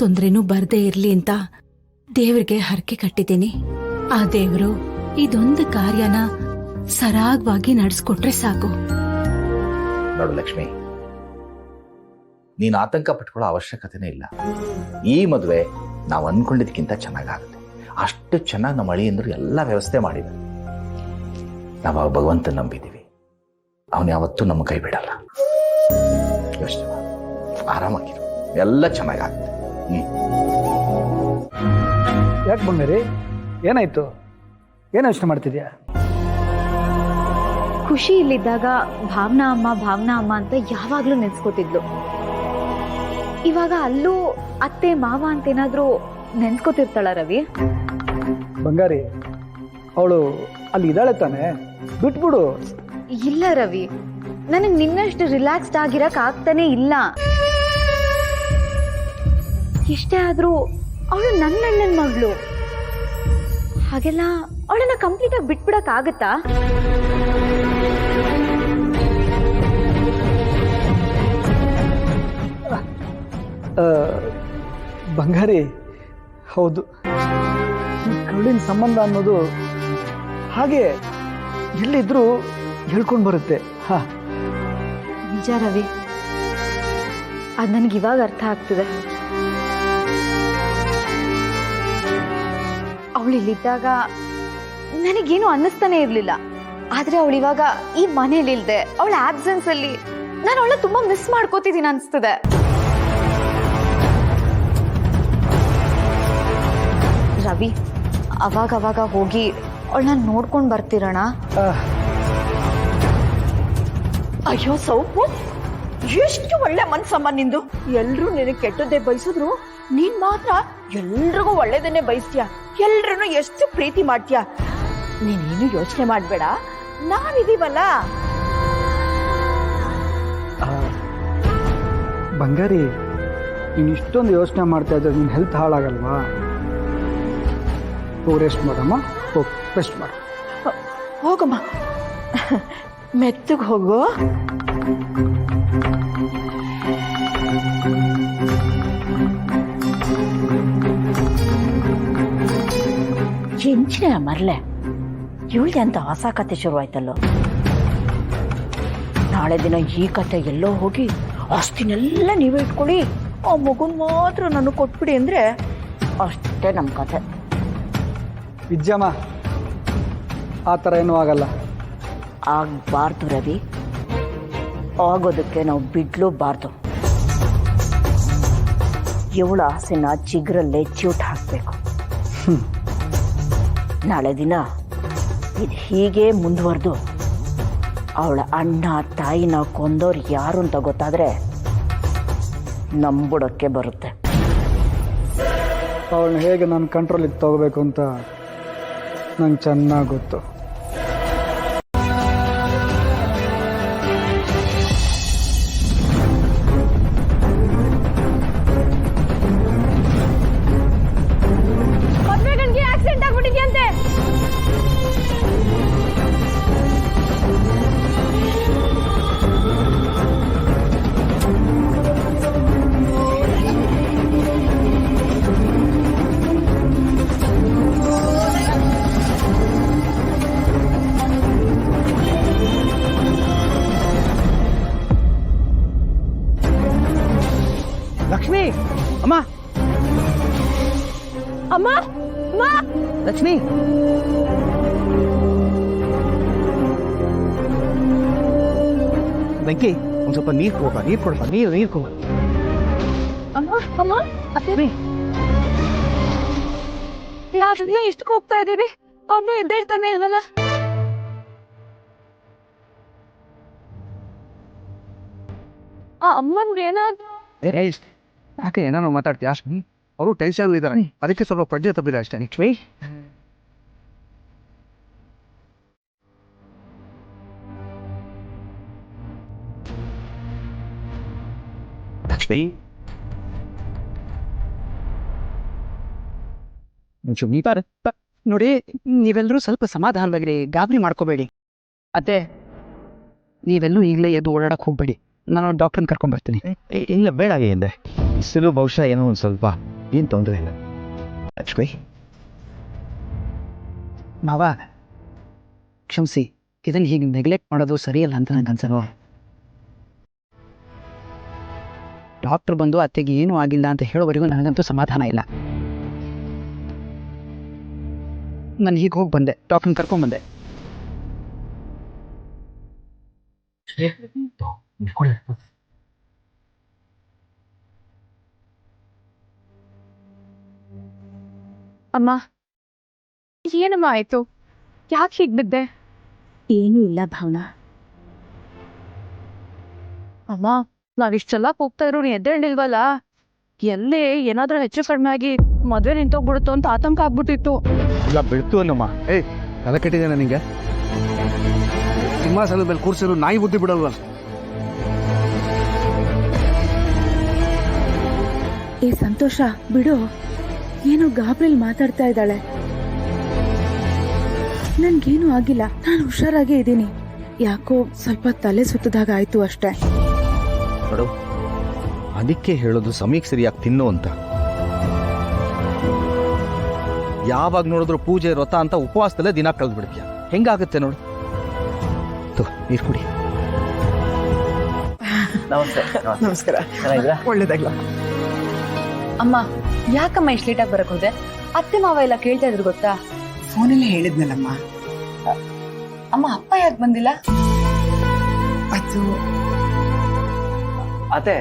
[SPEAKER 13] ತೊಂದ್ರೆನೂ ಬರ್ದೇ ಇರ್ಲಿ ಅಂತ ದೇವ್ರಿಗೆ ಹರಕೆ ಕಟ್ಟಿದ್ದೀನಿ. ಆ ದೇವ್ರು ಇದೊಂದು ಕಾರ್ಯನ ಸರಾಗವಾಗಿ ನಡೆಸ್ಕೊಟ್ರೆ ಸಾಕು.
[SPEAKER 11] ನೋಡು ಲಕ್ಷ್ಮಿ, ನೀನು ಆತಂಕ ಪಟ್ಕೊಳ್ಳೋ ಅವಶ್ಯಕತೆನೇ ಇಲ್ಲ. ಈ ಮದುವೆ ನಾವು ಅನ್ಕೊಂಡಿದ್ದಕ್ಕಿಂತ ಚೆನ್ನಾಗಾಗುತ್ತೆ. ಅಷ್ಟು ಚೆನ್ನಾಗಿ ನಮ್ಮ ಅಳಿಯಂದ್ರು ಎಲ್ಲ ವ್ಯವಸ್ಥೆ ಮಾಡಿದ್ದಾರೆ. ನಾವು ಭಗವಂತ ನಂಬಿದ್ದೀವಿ, ಅವನು ಯಾವತ್ತೂ ನಮ್ಮ ಕೈ ಬಿಡಲ್ಲ. ಯೋಚನೆ ಆರಾಮಾಗಿರು, ಎಲ್ಲ ಚೆನ್ನಾಗಾಗುತ್ತೆ.
[SPEAKER 14] ಯಾಕೆ ಬಂಗಾರಿ, ಏನಾಯ್ತು? ಏನು ಯೋಚನೆ ಮಾಡ್ತಿದ್ಯಾ?
[SPEAKER 12] ಖುಷಿ ಇಲ್ಲಿದ್ದಾಗ ಭಾವನಾ ಅಮ್ಮ ಅಂತ ಯಾವಾಗ್ಲೂ ನೆನ್ಸ್ಕೊತಿದ್ಲು. ಇವಾಗ ಅಲ್ಲೂ ಅತ್ತೆ ಮಾವ ಅಂತ ಏನಾದ್ರೂ ನೆನ್ಸ್ಕೊತಿರ್ತಾಳ ರವಿ?
[SPEAKER 14] ಬಂಗಾರಿ, ಅವಳು ಅಲ್ಲಿ ಇದ್ದಾಳೆ ತಾನೆ, ಬಿಟ್ಬಿಡು.
[SPEAKER 12] ಇಲ್ಲ ರವಿ, ನನಗೆ ನಿನ್ನಷ್ಟು ರಿಲ್ಯಾಕ್ಸ್ಡ್ ಆಗಿರಕ್ ಆಗ್ತಾನೆ ಇಲ್ಲ. ಇಷ್ಟೇ ಆದ್ರೂ ಅವಳು ನನ್ನ ಅಣ್ಣನ ಮಗಳು. ಹಾಗೆಲ್ಲ ಅವಳನ್ನ ಕಂಪ್ಲೀಟ್ ಆಗಿ ಬಿಟ್ಬಿಡಕ್ ಆಗತ್ತಾ?
[SPEAKER 14] ಬಂಗಾರಿ, ಹೌದು, ಈ ಕರುಳಿನ ಸಂಬಂಧ ಅನ್ನೋದು ಹಾಗೆ ಎಲ್ಲಿದ್ರೂ ಹೇಳ್ಕೊಂಡು ಬರುತ್ತೆ. ಹಾ,
[SPEAKER 12] ನಿಜ ರವಿ, ಅದ್ ನನಗೆ ಇವಾಗ ಅರ್ಥ ಆಗ್ತಿದೆ. ಅವಳಿಲ್ಲಿದ್ದಾಗ ನನಗೇನು ಅನ್ನಿಸ್ತಾನೆ ಇರ್ಲಿಲ್ಲ. ಆದ್ರೆ ಅವಳಿವಾಗ ಈ ಮನೇಲಿ ಇಲ್ದೆ ಅವಳ ಆಬ್ಸೆನ್ಸ್ ಅಲ್ಲಿ ನಾನು ಅವಳ ತುಂಬಾ ಮಿಸ್ ಮಾಡ್ಕೋತಿದ್ದೀನಿ ಅನ್ಸ್ತದೆ. ರವಿ, ಅವಾಗ ಹೋಗಿ ಅವಳನ್ನ ನೋಡ್ಕೊಂಡ್ ಬರ್ತಿರೋಣ.
[SPEAKER 3] ಅಯ್ಯೋ ಸೌಪು, ಎಷ್ಟು ಒಳ್ಳೆ ಮನ್ಸಮ್ಮ ನಿಂದು. ಎಲ್ರೂ ನಿನಗೆ ಕೆಟ್ಟದ್ದೇ ಬಯಸಿದ್ರು ನೀನ್ ಮಾತ್ರ ಎಲ್ರಿಗೂ ಒಳ್ಳೇದನ್ನೇ ಬಯಸ್ತೀಯ. ಎಲ್ರನ್ನೂ ಎಷ್ಟು ಪ್ರೀತಿ ಮಾಡ್ತೀಯ. ನೀನೇನು ಯೋಚನೆ ಮಾಡ್ಬೇಡ, ನಾವಿದೀವಲ್ಲ.
[SPEAKER 14] ಬಂಗಾರಿ, ನೀನು ಇಷ್ಟೊಂದು ಯೋಚನೆ ಮಾಡ್ತಾ ಇದ್ರೆ ನಿನ್ನ ಹೆಲ್ತ್ ಹಾಳಾಗಲ್ವಾ? ಹೋಗಿ ರೆಸ್ಟ್ ಮಾಡಮ್ಮ, ಹೋಗಿ ರೆಸ್ಟ್ ಮಾಡು.
[SPEAKER 3] ಹೋಗಮ್ಮ, ಮೆತ್ತಗೆ ಹೋಗು. ಎಂಚಿನ ಮರ್ಲೆ, ಇವಳಿಗೆ ಅಂತ ಹೊಸ ಕತೆ ಶುರುವಾಯ್ತಲ್ಲೋ. ನಾಳೆ ದಿನ ಈ ಕತೆ ಎಲ್ಲೋ ಹೋಗಿ ಆಸ್ತಿನೆಲ್ಲ ನೀವೇ ಇಟ್ಕೊಳ್ಳಿ, ಆ ಮಗುನ್ ಮಾತ್ರ ನನಗೆ ಕೊಟ್ಬಿಡಿ ಅಂದ್ರೆ ಅಷ್ಟೇ ನಮ್ಮ ಕತೆ.
[SPEAKER 14] ವಿದ್ಯಮ್ಮ, ಆ ಥರ ಏನೂ ಆಗಲ್ಲ.
[SPEAKER 3] ಆಗಬಾರ್ದು ರವಿ, ಆಗೋದಕ್ಕೆ ನಾವು ಬಿಡ್ಲೂಬಾರ್ದು. ಇವಳ ಆಸೆನ ಚಿಗ್ರಲ್ಲೇ ಚ್ಯೂಟ್ ಹಾಕಬೇಕು. ನಾಳೆ ದಿನ ಇದು ಹೀಗೆ ಮುಂದುವರೆದು ಅವಳ ಅಣ್ಣ ತಾಯಿನ ಕೊಂದವ್ರು ಯಾರು ಅಂತ ಗೊತ್ತಾದರೆ ನಂಬುಡಕ್ಕೆ ಬರುತ್ತೆ.
[SPEAKER 14] ಅವಳನ್ನ ಹೇಗೆ ನಾನು ಕಂಟ್ರೋಲಿಗೆ ತಗೋಬೇಕು ಅಂತ ನಂಗೆ ಚೆನ್ನಾಗಿ ಗೊತ್ತು.
[SPEAKER 12] ಮದ್ವೆಗನ್ಗೆ ಆಕ್ಸಿಡೆಂಟ್ ಆಗ್ಬಿಟ್ಟಿದ್ಯಂತೆ.
[SPEAKER 3] ಲಕ್ಷ್ಮಿ, ಅಮ್ಮ
[SPEAKER 12] ಅಮ್ಮ, ಅಮ್ಮ,
[SPEAKER 3] ಲಕ್ಷ್ಮಿ,
[SPEAKER 8] ಬೆಂಕಿ, ಒಂದು ಸ್ವಲ್ಪ ನೀರು ಕೊಡಪ್ಪ, ನೀರು ಕೊಡ.
[SPEAKER 12] ಅಮ್ಮ, ಅತ್ತೆ, ಯಾಕೆ ಇಷ್ಟಕ್ಕೆ ಹೋಗ್ತಾ ಇದ್ದೀವಿ? ಅವನು ಎದ್ದೇಳ್ತಾನೆ ಇಲ್ವಲ್ಲ? ಅಮ್ಮನ್ಗೆ ಏನಾದ್ರು?
[SPEAKER 8] ಯಾಕೆ ಏನಾರು ಮಾತಾಡ್ತೀಯ? ಅವರು ಟೆನ್ಷನ್ ಇದ್ದಾರೆ, ಅದಕ್ಕೆ ಸ್ವಲ್ಪ ಪ್ರಜ್ಞೆ ತಪ್ಪಿದೆ ಅಷ್ಟೇ. ಲಕ್ಷ್ಮಿ, ಲಕ್ಷ್ಮಿ,
[SPEAKER 3] ನೋಡಿ, ನೀವೆಲ್ಲರೂ ಸ್ವಲ್ಪ ಸಮಾಧಾನವಾಗಿರಿ, ಗಾಬರಿ ಮಾಡ್ಕೋಬೇಡಿ. ಅತ್ತೆ, ನೀವೆಲ್ಲೂ ಈಗಲೇ ಎದ್ದು ಓಡಾಡಕ್ಕೆ ಹೋಗ್ಬೇಡಿ. ನಾನು ಡಾಕ್ಟರ್ನ ಕರ್ಕೊಂಡ್ ಬರ್ತೀನಿ.
[SPEAKER 8] ಇಲ್ಲ ಬೇಡ ಎಂದೆ.
[SPEAKER 9] ಬಿಸಿಲು ಬಹುಶಃ ಏನೋ ಒಂದು ಸ್ವಲ್ಪ ಏನು ತೊಂದರೆ ಇಲ್ಲ ಲಕ್ಷ್ಮಿ.
[SPEAKER 5] ಮಾವ ಕ್ಷಮಿಸಿ, ಇದನ್ನ ಹೀಗೆ ನೆಗ್ಲೆಕ್ಟ್ ಮಾಡೋದು ಸರಿಯಲ್ಲ ಅಂತ ನಂಗೆ ಅನ್ಸೋ. ಡಾಕ್ಟರ್ ಬಂದು ಅತ್ತೆಗೆ ಏನೂ ಆಗಿಲ್ಲ ಅಂತ ಹೇಳೋವರೆಗೂ ನನಗಂತೂ ಸಮಾಧಾನ ಇಲ್ಲ. ನಾನು ಹೀಗೆ ಹೋಗಿ ಬಂದೆ, ಡಾಕ್ಟರ್ನ ಕರ್ಕೊಂಡ್ಬಂದೆ.
[SPEAKER 12] ಅಮ್ಮ, ಏನಮ್ಮ ಆಯ್ತು? ಯಾಕೆ ಹೀಗೆ ಬಿದ್ದೆ? ಏನೂ ಇಲ್ಲ ಭಾವನಾ. ಅಮ್ಮ, ನಾವಿಷ್ಟೆಲ್ಲ ಹೋಗ್ತಾ ಇರೋ ಎದ್ದೇಳಿಲ್ವಲ್ಲ, ಎಲ್ಲೇ ಏನಾದ್ರೂ ಹೆಚ್ಚು ಕಡಿಮೆ ಆಗಿ ಮದುವೆ ನಿಂತೋಗ್ಬಿಡುತ್ತೋ ಅಂತ ಆತಂಕ ಆಗ್ಬಿಟ್ಟಿತ್ತು.
[SPEAKER 8] ಇಲ್ಲ ಬಿಡ್ತು ಅನ್ನಮ್ಮ. ಏಯ್ ತಲೆ ಕೆಟ್ಟಿದ್ದೇನೆ ನಿಂಗೆ? ಸಿಂಹಾಸನದ ಮೇಲೆ ಕೂರ್ಸಿದ್ರು ನಾಯಿ ಬುದ್ಧಿ ಬಿಡಲ್ವ?
[SPEAKER 13] ಏ ಸಂತೋಷ ಬಿಡು, ಏನೋ ಗಾಬ್ರಿಲ್ ಮಾತಾಡ್ತಾ ಇದ್ದಾಳೆ. ನನ್ಗೇನು ಆಗಿಲ್ಲ, ನಾನು ಹುಷಾರಾಗೇ ಇದ್ದೀನಿ. ಯಾಕೋ ಸ್ವಲ್ಪ ತಲೆ ಸುತ್ತದಾಗ ಆಯ್ತು ಅಷ್ಟೇ.
[SPEAKER 9] ನೋಡು, ಅದಕ್ಕೆ ಹೇಳೋದು ಸಮಯಕ್ಕೆ ಸರಿಯಾಗಿ ತಿನ್ನು ಅಂತ. ಯಾವಾಗ ನೋಡಿದ್ರು ಪೂಜೆ ವ್ರತ ಅಂತ ಉಪವಾಸದಲ್ಲೇ ದಿನ ಕಳೆದು ಬಿಡ್ತೀಯ. ಹೆಂಗಾಗುತ್ತೆ ನೋಡು. ನೀರು ಕುಡಿ.
[SPEAKER 10] ನಮಸ್ಕಾರ.
[SPEAKER 5] ಒಳ್ಳೇದಾಗ್ಲ.
[SPEAKER 12] ಅಮ್ಮ, ಯಾಕಮ್ಮ ಇಷ್ಟು ಲೇಟಾಗಿ ಬರಕ್ ಹೋದೆ? ಅತ್ತೆ ಮಾವ ಎಲ್ಲ ಕೇಳ್ತಾ ಇದ್ರು ಗೊತ್ತಾ?
[SPEAKER 5] ಫೋನಲ್ಲೇ ಹೇಳಿದ್ನಲ್ಲಮ್ಮ.
[SPEAKER 12] ಅಮ್ಮ, ಅಪ್ಪ ಯಾಕೆ ಬಂದಿಲ್ಲ?
[SPEAKER 5] ಅದು
[SPEAKER 10] ಅತ್ತೆ,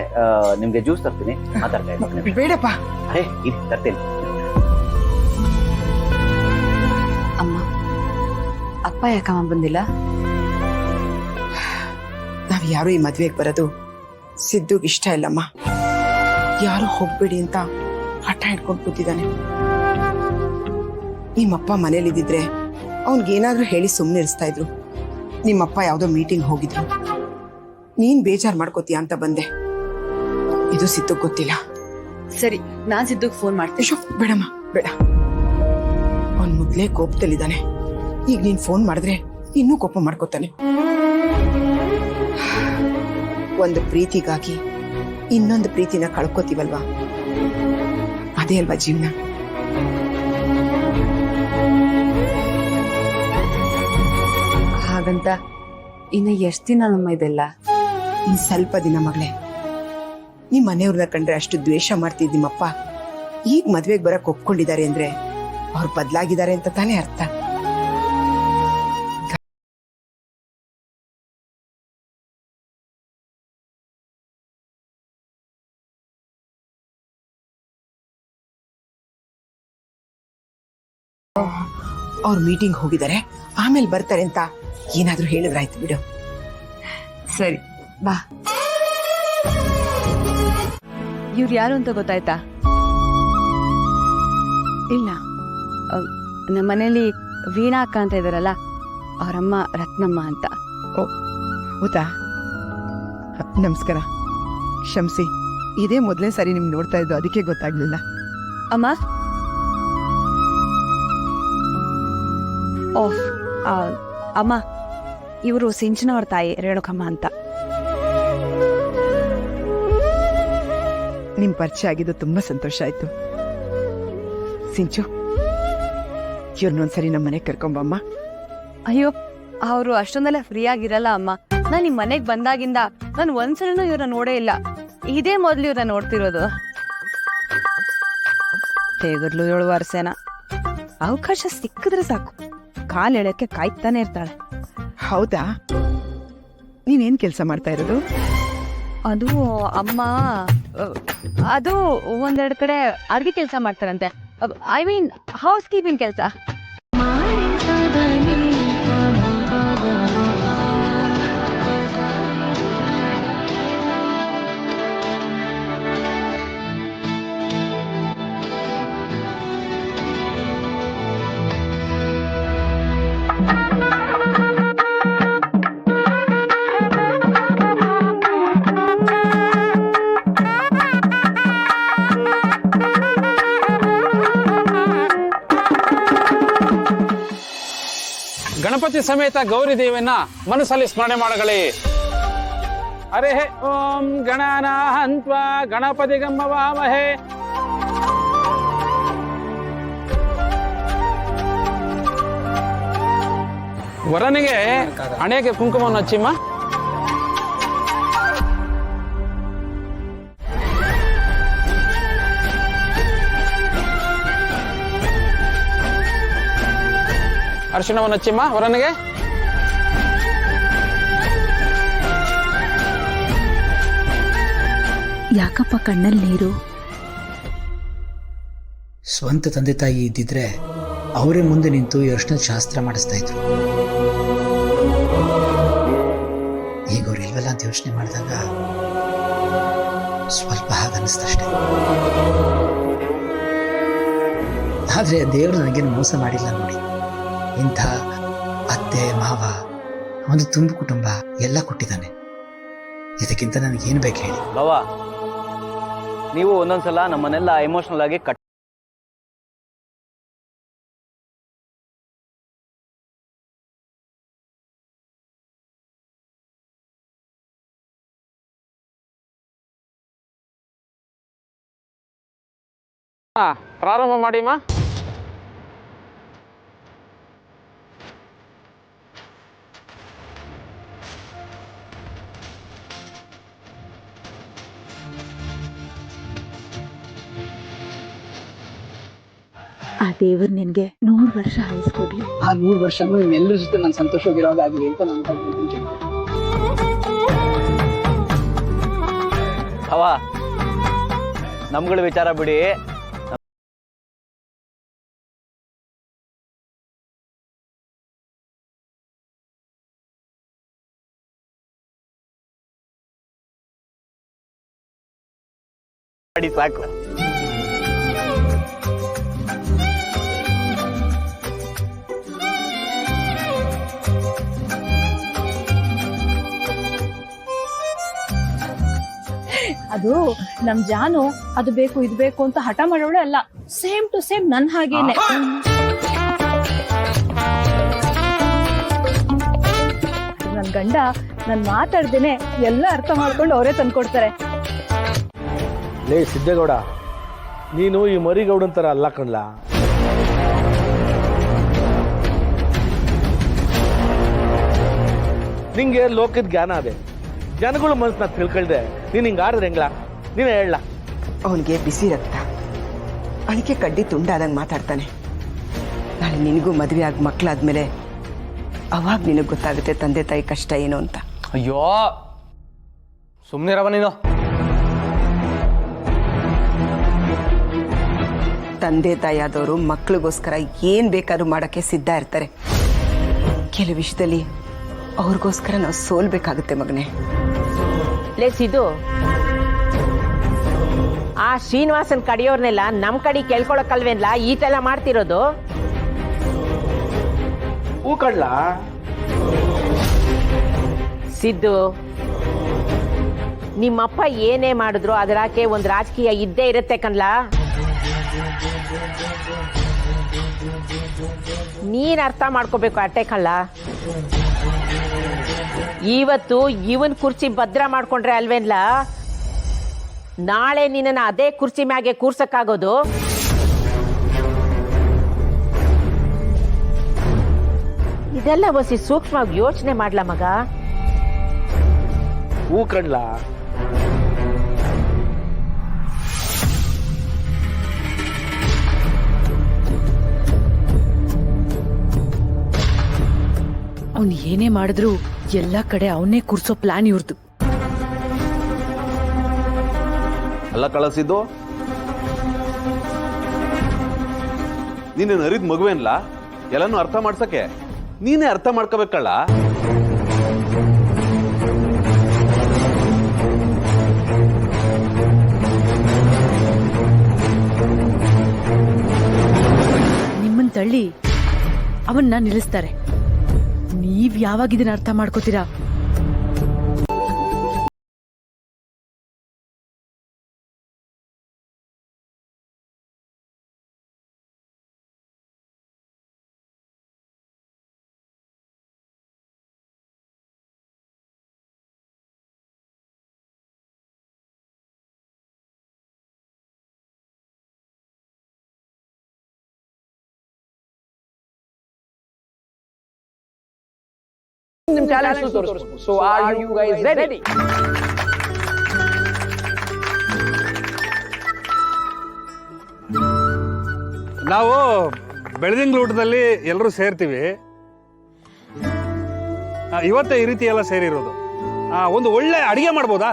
[SPEAKER 10] ನಿಮ್ಗೆ ಜ್ಯೂಸ್ ತರ್ತೀನಿ, ಮಾತಾಡ್ತಾ ಇದ್ದೀನಿ.
[SPEAKER 5] ಬೇಡಪ್ಪ.
[SPEAKER 10] ಅರೆ ಇದು ತರ್ತೀನಿ.
[SPEAKER 12] ಅಮ್ಮ, ಅಪ್ಪ ಯಾಕಮ್ಮ ಬಂದಿಲ್ಲ?
[SPEAKER 5] ನಾವ್ ಯಾರು ಈ ಮದ್ವೆಗೆ ಬರೋದು ಸಿದ್ದುಗ್ ಇಷ್ಟ ಇಲ್ಲಮ್ಮ. ಯಾರು ಹೋಗ್ಬೇಡಿ ಅಂತ ಹಠ ಹಿಡ್ಕೊಂಡು ಕೂತಿದ್ದಾನೆ. ನಿಮ್ಮಪ್ಪ ಮನೇಲಿದ್ದಿದ್ರೆ ಅವನ್ಗೇನಾದ್ರೂ ಹೇಳಿ ಸುಮ್ಮನೆ ಇರಿಸ್ತಾ ಇದ್ರು. ನಿಮ್ಮಪ್ಪ ಯಾವ್ದೋ ಮೀಟಿಂಗ್ ಹೋಗಿದ್ರು, ನೀನ್ ಬೇಜಾರ್ ಮಾಡ್ಕೋತೀಯ ಅಂತ ಬಂದೆ. ಇದು ಸಿದ್ದುಗ್ ಗೊತ್ತಿಲ್ಲ.
[SPEAKER 12] ಸರಿ, ನಾನ್ ಸಿದ್ದುಗ್ ಫೋನ್ ಮಾಡ್ತೀನಿ.
[SPEAKER 5] ಬೇಡಮ್ಮ, ಬೇಡ. ಅವನ್ ಮೊದ್ಲೇ ಕೋಪದಲ್ಲಿದ್ದಾನೆ. ಈಗ ನೀನ್ ಫೋನ್ ಮಾಡಿದ್ರೆ ಇನ್ನೂ ಕೋಪ ಮಾಡ್ಕೋತಾನೆ. ಒಂದು ಪ್ರೀತಿಗಾಗಿ ಇನ್ನೊಂದು ಪ್ರೀತಿನ ಕಳ್ಕೊತೀವಲ್ವಾ, ಅದೇ ಅಲ್ವಾ ಜೀವನ.
[SPEAKER 12] ಹಾಗಂತ ಇನ್ನು ಎಷ್ಟ್ ದಿನ ನಮ್ಮ ಇದೆಲ್ಲ?
[SPEAKER 5] ಇನ್ ಸ್ವಲ್ಪ ದಿನ ಮಗಳೇ. ನಿಮ್ ಮನೆಯವ್ರನ್ನ ಕಂಡ್ರೆ ಅಷ್ಟು ದ್ವೇಷ ಮಾಡ್ತಿದ್ ನಿಮ್ಮಪ್ಪ ಈಗ ಮದ್ವೆಗೆ ಬರಕ್ ಒಪ್ಕೊಂಡಿದ್ದಾರೆ ಅಂದ್ರೆ ಅವ್ರು ಬದ್ಲಾಗಿದ್ದಾರೆ ಅಂತ ತಾನೇ ಅರ್ಥ. ಅವ್ರು ಮೀಟಿಂಗ್ ಹೋಗಿದ್ದಾರೆ, ಆಮೇಲೆ ಬರ್ತಾರೆ ಅಂತ ಏನಾದ್ರೂ ಹೇಳಿದ್ರಾಯ್ತು ಬಿಡು.
[SPEAKER 12] ಸರಿ ಬಾ. ಇವ್ರು ಯಾರು ಅಂತ ಗೊತ್ತಾಯ್ತಾ? ಇಲ್ಲ, ನಮ್ಮ ಮನೇಲಿ ವೀಣಾ ಅಕ್ಕ ಅಂತ ಇದಾರಲ್ಲ, ಅವರಮ್ಮ ರತ್ನಮ್ಮ ಅಂತ.
[SPEAKER 5] ಓ ಹೌದಾ? ನಮಸ್ಕಾರ. ಕ್ಷಮಿಸಿ, ಇದೇ ಮೊದಲನೇ ಸಾರಿ ನಿಮ್ಗೆ ನೋಡ್ತಾ ಇದ್ದು, ಅದಕ್ಕೆ ಗೊತ್ತಾಗ್ಲಿಲ್ಲ.
[SPEAKER 12] ಅಮ್ಮ, ಓಹ್ ಅಮ್ಮ, ಇವರು ಸಿಂಚನ ಅವ್ರ ತಾಯಿ ರೇಣುಕಮ್ಮ ಅಂತ.
[SPEAKER 5] ನಿಮ್ ಪರಿಚಯ ಆಗಿದ್ದು ತುಂಬಾ ಸಂತೋಷ ಆಯ್ತು. ಸಿಂಚು, ಇವ್ರನ್ನೊಂದ್ಸರಿ ನಮ್ಮ ಮನೆಗೆ ಕರ್ಕೊಂಬಮ್ಮ.
[SPEAKER 12] ಅಯ್ಯೋ, ಅವರು ಅಷ್ಟೊಂದೆಲ್ಲ ಫ್ರೀ ಆಗಿರಲ್ಲ ಅಮ್ಮ. ನಾನು ನಿಮ್ ಮನೆಗ್ ಬಂದಾಗಿಂದ ನಾನು ಒಂದ್ಸಲನೂ ಇವ್ರನ್ನ ನೋಡೇ ಇಲ್ಲ. ಇದೇ ಮೊದ್ಲು ಇವ್ರನ್ನ ನೋಡ್ತಿರೋದು. ತೆಗದ್ಲು 7 ವರ್ಷನ. ಅವಕಾಶ ಸಿಕ್ಕಿದ್ರೆ ಸಾಕು, ಕಾಲ್ ಎಳೆಯಕ್ಕೆ ಕಾಯ್ತಾನೆ ಇರ್ತಾಳೆ.
[SPEAKER 5] ಹೌದಾ? ನೀನೇನ್ ಕೆಲಸ ಮಾಡ್ತಾ ಇರೋದು?
[SPEAKER 12] ಅದು ಅಮ್ಮ, ಅದು ಒಂದೆರಡು ಕಡೆ ಅಡ್ಗೆ ಕೆಲಸ ಮಾಡ್ತಾರಂತೆ. ಐ ಮೀನ್ ಹೌಸ್ ಕೀಪಿಂಗ್ ಕೆಲಸ.
[SPEAKER 15] ಗಣಪತಿ ಸಮೇತ ಗೌರಿ ದೇವಿಯನ್ನ ಮನಸ್ಸಲ್ಲಿ ಸ್ಮರಣೆ ಮಾಡಗಳೇ.
[SPEAKER 4] ಅರೆ ಓಂ ಗಣಾನಾಹಂತ್ವಾ ಗಣಪತಿ ಗಮ್ಮವಾಮಹೇ. ವರನಿಗೆ ಹಣೆಗೆ ಕುಂಕುಮವನ್ನು ಹಚ್ಚಿಮ್ಮ. ಅರಿಶಿಣವನ್ನು ಹಚ್ಚಿಮ್ಮ ವರನಿಗೆ.
[SPEAKER 13] ಯಾಕಪ್ಪ ಕಣ್ಣಲ್ಲಿ ನೀರು?
[SPEAKER 15] ಸ್ವಂತ ತಂದೆ ತಾಯಿ ಇದ್ದಿದ್ರೆ ಅವರೇ ಮುಂದೆ ನಿಂತು ಅರಿಶಿಣದ ಶಾಸ್ತ್ರ ಮಾಡಿಸ್ತಾ ಇದ್ರು. ಈಗ ಅವ್ರು ಇಲ್ವಲ್ಲ ಅಂತ ಯೋಚನೆ ಮಾಡಿದಾಗ ಸ್ವಲ್ಪ ಹಾಗನ್ನಿಸ್ತಷ್ಟೆ. ಆದ್ರೆ ದೇವರು ನನಗೇನು ಮೋಸ ಮಾಡಿಲ್ಲ ನೋಡಿ. ಇಂಥ ಅತ್ತೆ ಮಾವ ಒಂದು ತುಂಬು ಕುಟುಂಬ ಎಲ್ಲ ಕೊಟ್ಟಿದ್ದಾನೆ. ಇದಕ್ಕಿಂತ ನನಗೇನು ಬೇಕು ಹೇಳಿ?
[SPEAKER 10] ಬಾವ, ನೀವು ಒಂದೊಂದ್ಸಲ ನಮ್ಮನ್ನೆಲ್ಲ ಎಮೋಷನಲ್ ಆಗಿ ಕಟ್
[SPEAKER 4] ಪ್ರಾರಂಭ ಮಾಡಿಮ್ಮ.
[SPEAKER 13] ಆ ದೇವ್ರು ನಿನ್ಗೆ 100 ವರ್ಷ ಆಯಿಸ್ಕೊಡ್ಲಿ.
[SPEAKER 15] ಆ 100 ವರ್ಷ ಎಲ್ಲರ ಜೊತೆ ನಾನು ಸಂತೋಷವಾಗಿರೋದಾಗಲಿ ಅಂತ ನಾನು
[SPEAKER 10] ಅವ ನಮ್ಗಳ ವಿಚಾರ ಬಿಡಿ. ಸಾಕು.
[SPEAKER 3] ಅದು ನಮ್ ಜಾನು ಅದು ಬೇಕು ಇದು ಬೇಕು ಅಂತ ಹಠ ಮಾಡೋಳೆ ಅಲ್ಲ. ಸೇಮ್ ಟು ಸೇಮ್ ನನ್ ಹಾಗೇನೆ. ನನ್ ಗಂಡ ನನ್ ಮಾತಾಡ್ದೇನೆ ಎಲ್ಲ ಅರ್ಥ ಮಾಡ್ಕೊಂಡು ಅವರೇ ತಂದ್ಕೊಡ್ತಾರೆ.
[SPEAKER 14] ಲೇ ಸಿದ್ದೇಗೌಡ, ನೀನು ಈ ಮರಿಗೌಡನ್ ತರ ಅಲ್ಲ ಕಣ್ಲಾ. ನಿಂಗೆ ಲೋಕದ ಜ್ಞಾನ ಅದೇ, ಜನಗಳ ಮನಸ್ಸನ್ನ ತಿಳ್ಕೊಳ್ದೆ ನೀನ್ ಹಿಂಗ ಆಡಿದ್ರೆ ಹೆಂಗ್ಲ? ನೀನೇ ಹೇಳ.
[SPEAKER 5] ಅವನಿಗೆ ಬಿಸಿ ರಕ್ತ, ಅದಕ್ಕೆ ಕಡ್ಡಿ ತುಂಡಾದಂಗೆ ಮಾತಾಡ್ತಾನೆ. ನಾಳೆ ನಿನಗೂ ಮದುವೆ ಆಗಿ ಮಕ್ಕಳಾದ್ಮೇಲೆ ಅವಾಗ ನಿನಗೆ ಗೊತ್ತಾಗುತ್ತೆ ತಂದೆ ತಾಯಿ ಕಷ್ಟ ಏನು ಅಂತ.
[SPEAKER 4] ಅಯ್ಯೋ ಸುಮ್ಮನಿರವ ನೀನು.
[SPEAKER 5] ತಂದೆ ತಾಯಿ ಆದವರು ಮಕ್ಕಳಿಗೋಸ್ಕರ ಏನ್ ಬೇಕಾದ್ರೂ ಮಾಡಕ್ಕೆ ಸಿದ್ಧ ಇರ್ತಾರೆ. ಕೆಲವು ವಿಷಯದಲ್ಲಿ ಅವ್ರಿಗೋಸ್ಕರ ನಾವು ಸೋಲ್ಬೇಕಾಗುತ್ತೆ ಮಗನೇ.
[SPEAKER 1] ಸಿದ್ದು, ಆ ಶ್ರೀನಿವಾಸನ್ ಕಡಿಯೋರ್ನೆಲ್ಲ ನಮ್ ಕಡೆ ಕೇಳ್ಕೊಳಕಲ್ವೇನ್ಲ ಈಟೆಲ್ಲ ಮಾಡ್ತಿರೋದು?
[SPEAKER 14] ಹೂ ಕಡ್ಲ
[SPEAKER 1] ಸಿದ್ದು, ನಿಮ್ಮಪ್ಪ ಏನೇ ಮಾಡಿದ್ರು ಅದರಾಕೆ ಒಂದ್ ರಾಜಕೀಯ ಇದ್ದೇ ಇರುತ್ತೆ ಕಣ್ಲ. ನೀನ್ ಅರ್ಥ ಮಾಡ್ಕೋಬೇಕು ಅಟ್ಟೆ ಕಳ್ಳ. ಇವತ್ತು ಇವನ್ ಕುರ್ಚಿ ಭದ್ರ ಮಾಡ್ಕೊಂಡ್ರೆ ಅಲ್ವೇನ್ಲ ನಾಳೆ ನಿನ್ನ ಅದೇ ಕುರ್ಚಿ ಮ್ಯಾಗೆ ಕೂರ್ಸಕ್ಕಾಗೋದು? ಇದೆಲ್ಲ ಬಸಿ ಸೂಕ್ಷ್ಮವಾಗಿ ಯೋಚನೆ ಮಾಡ್ಲಾ ಮಗ.
[SPEAKER 14] ಹೂ ಕಡ್ಲ
[SPEAKER 13] ಅವ್ನು ಏನೇ ಮಾಡಿದ್ರು ಎಲ್ಲಾ ಕಡೆ ಅವನೇ ಕೂರ್ಸೋ ಪ್ಲಾನ್ ಇವ್ರದ್ದು.
[SPEAKER 2] ಎಲ್ಲ ಕಳಿಸಿದ್ದು ನೀನು ನರಿದ್ ಮಗುವೇನ್ಲ ಎಲ್ಲಾನು ಅರ್ಥ ಮಾಡ್ಸಕ್ಕೆ ನೀನೇ ಅರ್ಥ ಮಾಡ್ಕೋಬೇಕಲ್ಲ.
[SPEAKER 13] ನಿಮ್ಮನ್ ತಳ್ಳಿ ಅವನ್ನ ನಿಲ್ಲಿಸ್ತಾರೆ. ನೀವ್ ಯಾವಾಗ ಇದನ್ನ ಅರ್ಥ ಮಾಡ್ಕೋತೀರಾ?
[SPEAKER 15] ನಿಮ್ ಟ್ಯಾಲೆಂಟ್ ತೋರಿಸ್ಬೋದು. So are you guys ready?
[SPEAKER 7] ನಾವು ಬೆಳದಿಂಗ್ಳ ಊಟದಲ್ಲಿ ಎಲ್ಲರೂ ಸೇರ್ತೀವಿ. ಇವತ್ತೇ ಈ ರೀತಿ ಎಲ್ಲ ಸೇರಿರೋದು. ಒಂದು ಒಳ್ಳೆ ಅಡಿಗೆ ಮಾಡ್ಬೋದಾ?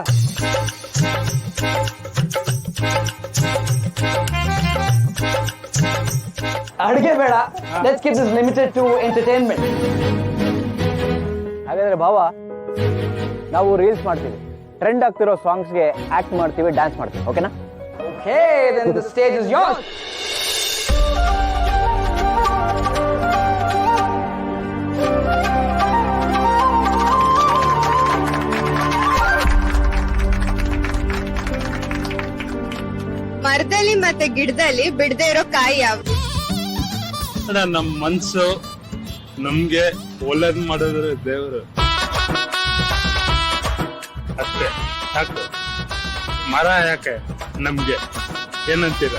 [SPEAKER 15] ಅಡಿಗೆ ಬೇಡ, let's keep this limited to entertainment. ಹಾಗಾದ್ರೆ ಭಾವ, ನಾವು ರೀಲ್ಸ್ ಮಾಡ್ತೀವಿ, ಟ್ರೆಂಡ್ ಆಗ್ತಿರೋ ಸಾಂಗ್ಸ್ಗೆ ಆಕ್ಟ್ ಮಾಡ್ತೀವಿ, ಡ್ಯಾನ್ಸ್ ಮಾಡ್ತೀವಿ, ಓಕೆನಾ? Okay, then the stage is yours.
[SPEAKER 3] ಮರದಲ್ಲಿ ಮತ್ತೆ ಗಿಡದಲ್ಲಿ ಬಿಡದೆ ಇರೋ ಕಾಯಿ ಯಾವ್ದು?
[SPEAKER 7] ನಮ್ ಮನ್ಸು ನಮ್ಗೆ ಒಳ್ಳೇದ್ ಮಾಡಿದ್ರೆ ದೇವರು ಅಷ್ಟೇ ಸಾಕು. ಮರ ಯಾಕೆ ನಮ್ಗೆ, ಏನಂತೀರ?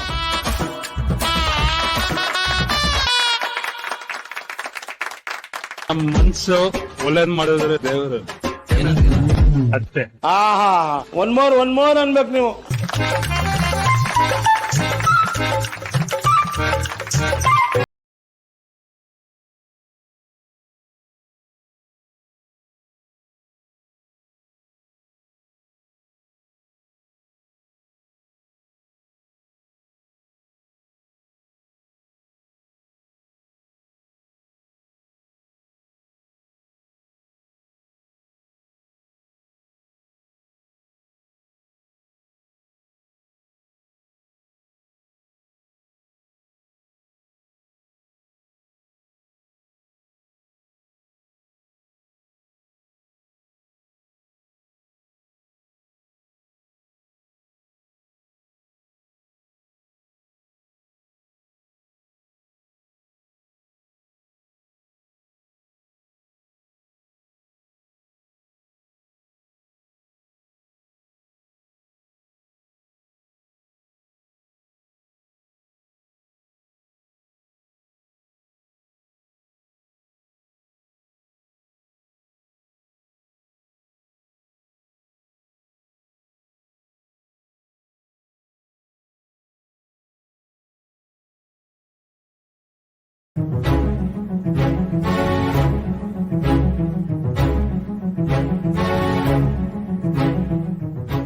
[SPEAKER 7] ನಮ್ ಮನ್ಸು ಒಳ್ಳೇದ್ ಮಾಡಿದ್ರೆ ದೇವರು ಅಷ್ಟೇ.
[SPEAKER 14] ಒನ್ ಮೋರ್ ಅನ್ಬೇಕು ನೀವು.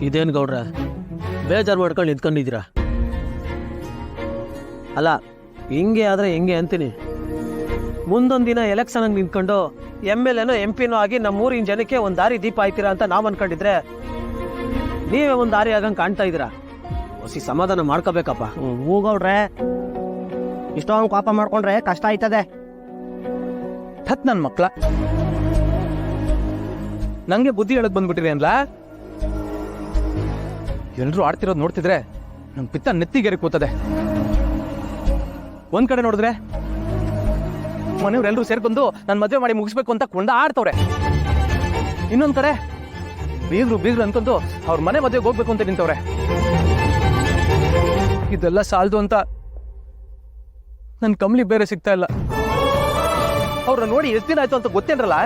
[SPEAKER 15] ಇದೇನು ಗೌಡ್ರ, ಬೇಜಾರು ಮಾಡ್ಕೊಂಡು ನಿಂತ್ಕೊಂಡಿದ್ದೀರಾ? ಅಲ್ಲ, ಹಿಂಗೆ ಆದ್ರೆ ಹೆಂಗೆ ಅಂತೀನಿ. ಮುಂದೊಂದು ದಿನ ಎಲೆಕ್ಷನ್ ನಿಂತ್ಕೊಂಡು MLA MP ಆಗಿ ನಮ್ಮೂರಿನ ಜನಕ್ಕೆ ಒಂದು ದಾರಿ ದೀಪ ಆಯ್ತೀರಾ ಅಂತ ನಾವು ಅನ್ಕೊಂಡಿದ್ರೆ ನೀವೇ ಒಂದು ದಾರಿ ಆಗಂಗೆ ಕಾಣ್ತಾ ಇದ್ದೀರಾ. ಹೊಸಿ ಸಮಾಧಾನ ಮಾಡ್ಕೋಬೇಕಪ್ಪ. ಹೂಗೌಡ್ರೆ, ಇಷ್ಟೊಂದು ಪಾಪ ಮಾಡ್ಕೊಂಡ್ರೆ ಕಷ್ಟ ಆಯ್ತದೆ.
[SPEAKER 4] ಹತ್ ನನ್ನ ಮಕ್ಳ, ನಂಗೆ ಬುದ್ಧಿ ಹೇಳಕ್ ಬಂದ್ಬಿಟ್ಟಿರಿ ಅನ್ಲಾ? ಎಲ್ರು ಆಡ್ತಿರೋದು ನೋಡ್ತಿದ್ರೆ ನಮ್ ಪಿತ್ತ ನೆತ್ತಿಗೆರೆ ಕೂತದೆ. ಒಂದ್ ಕಡೆ ನೋಡಿದ್ರೆ ಮನೆಯವ್ರೆಲ್ರು ಸೇರ್ಕೊಂಡು ನನ್ ಮದ್ವೆ ಮಾಡಿ ಮುಗಿಸ್ಬೇಕು ಅಂತ ಕೊಂಡ ಆಡ್ತವ್ರೆ. ಇನ್ನೊಂದ್ ಕಡೆ ಬೀಗ್ರು ಅನ್ಕೊಂಡು ಅವ್ರ ಮನೆ ಮದ್ವೆಗೆ ಹೋಗ್ಬೇಕು ಅಂತ ನಿಂತವ್ರೆ. ಇದೆಲ್ಲ ಸಾಲದು ಅಂತ ನನ್ ಕಂಬ್ಳಿ ಬೇರೆ ಸಿಗ್ತಾ ಇಲ್ಲ. ಅವ್ರನ್ನ ನೋಡಿ ಎಷ್ಟು ದಿನ ಆಯ್ತು ಅಂತ ಗೊತ್ತೇನ್ರಲ್ಲ?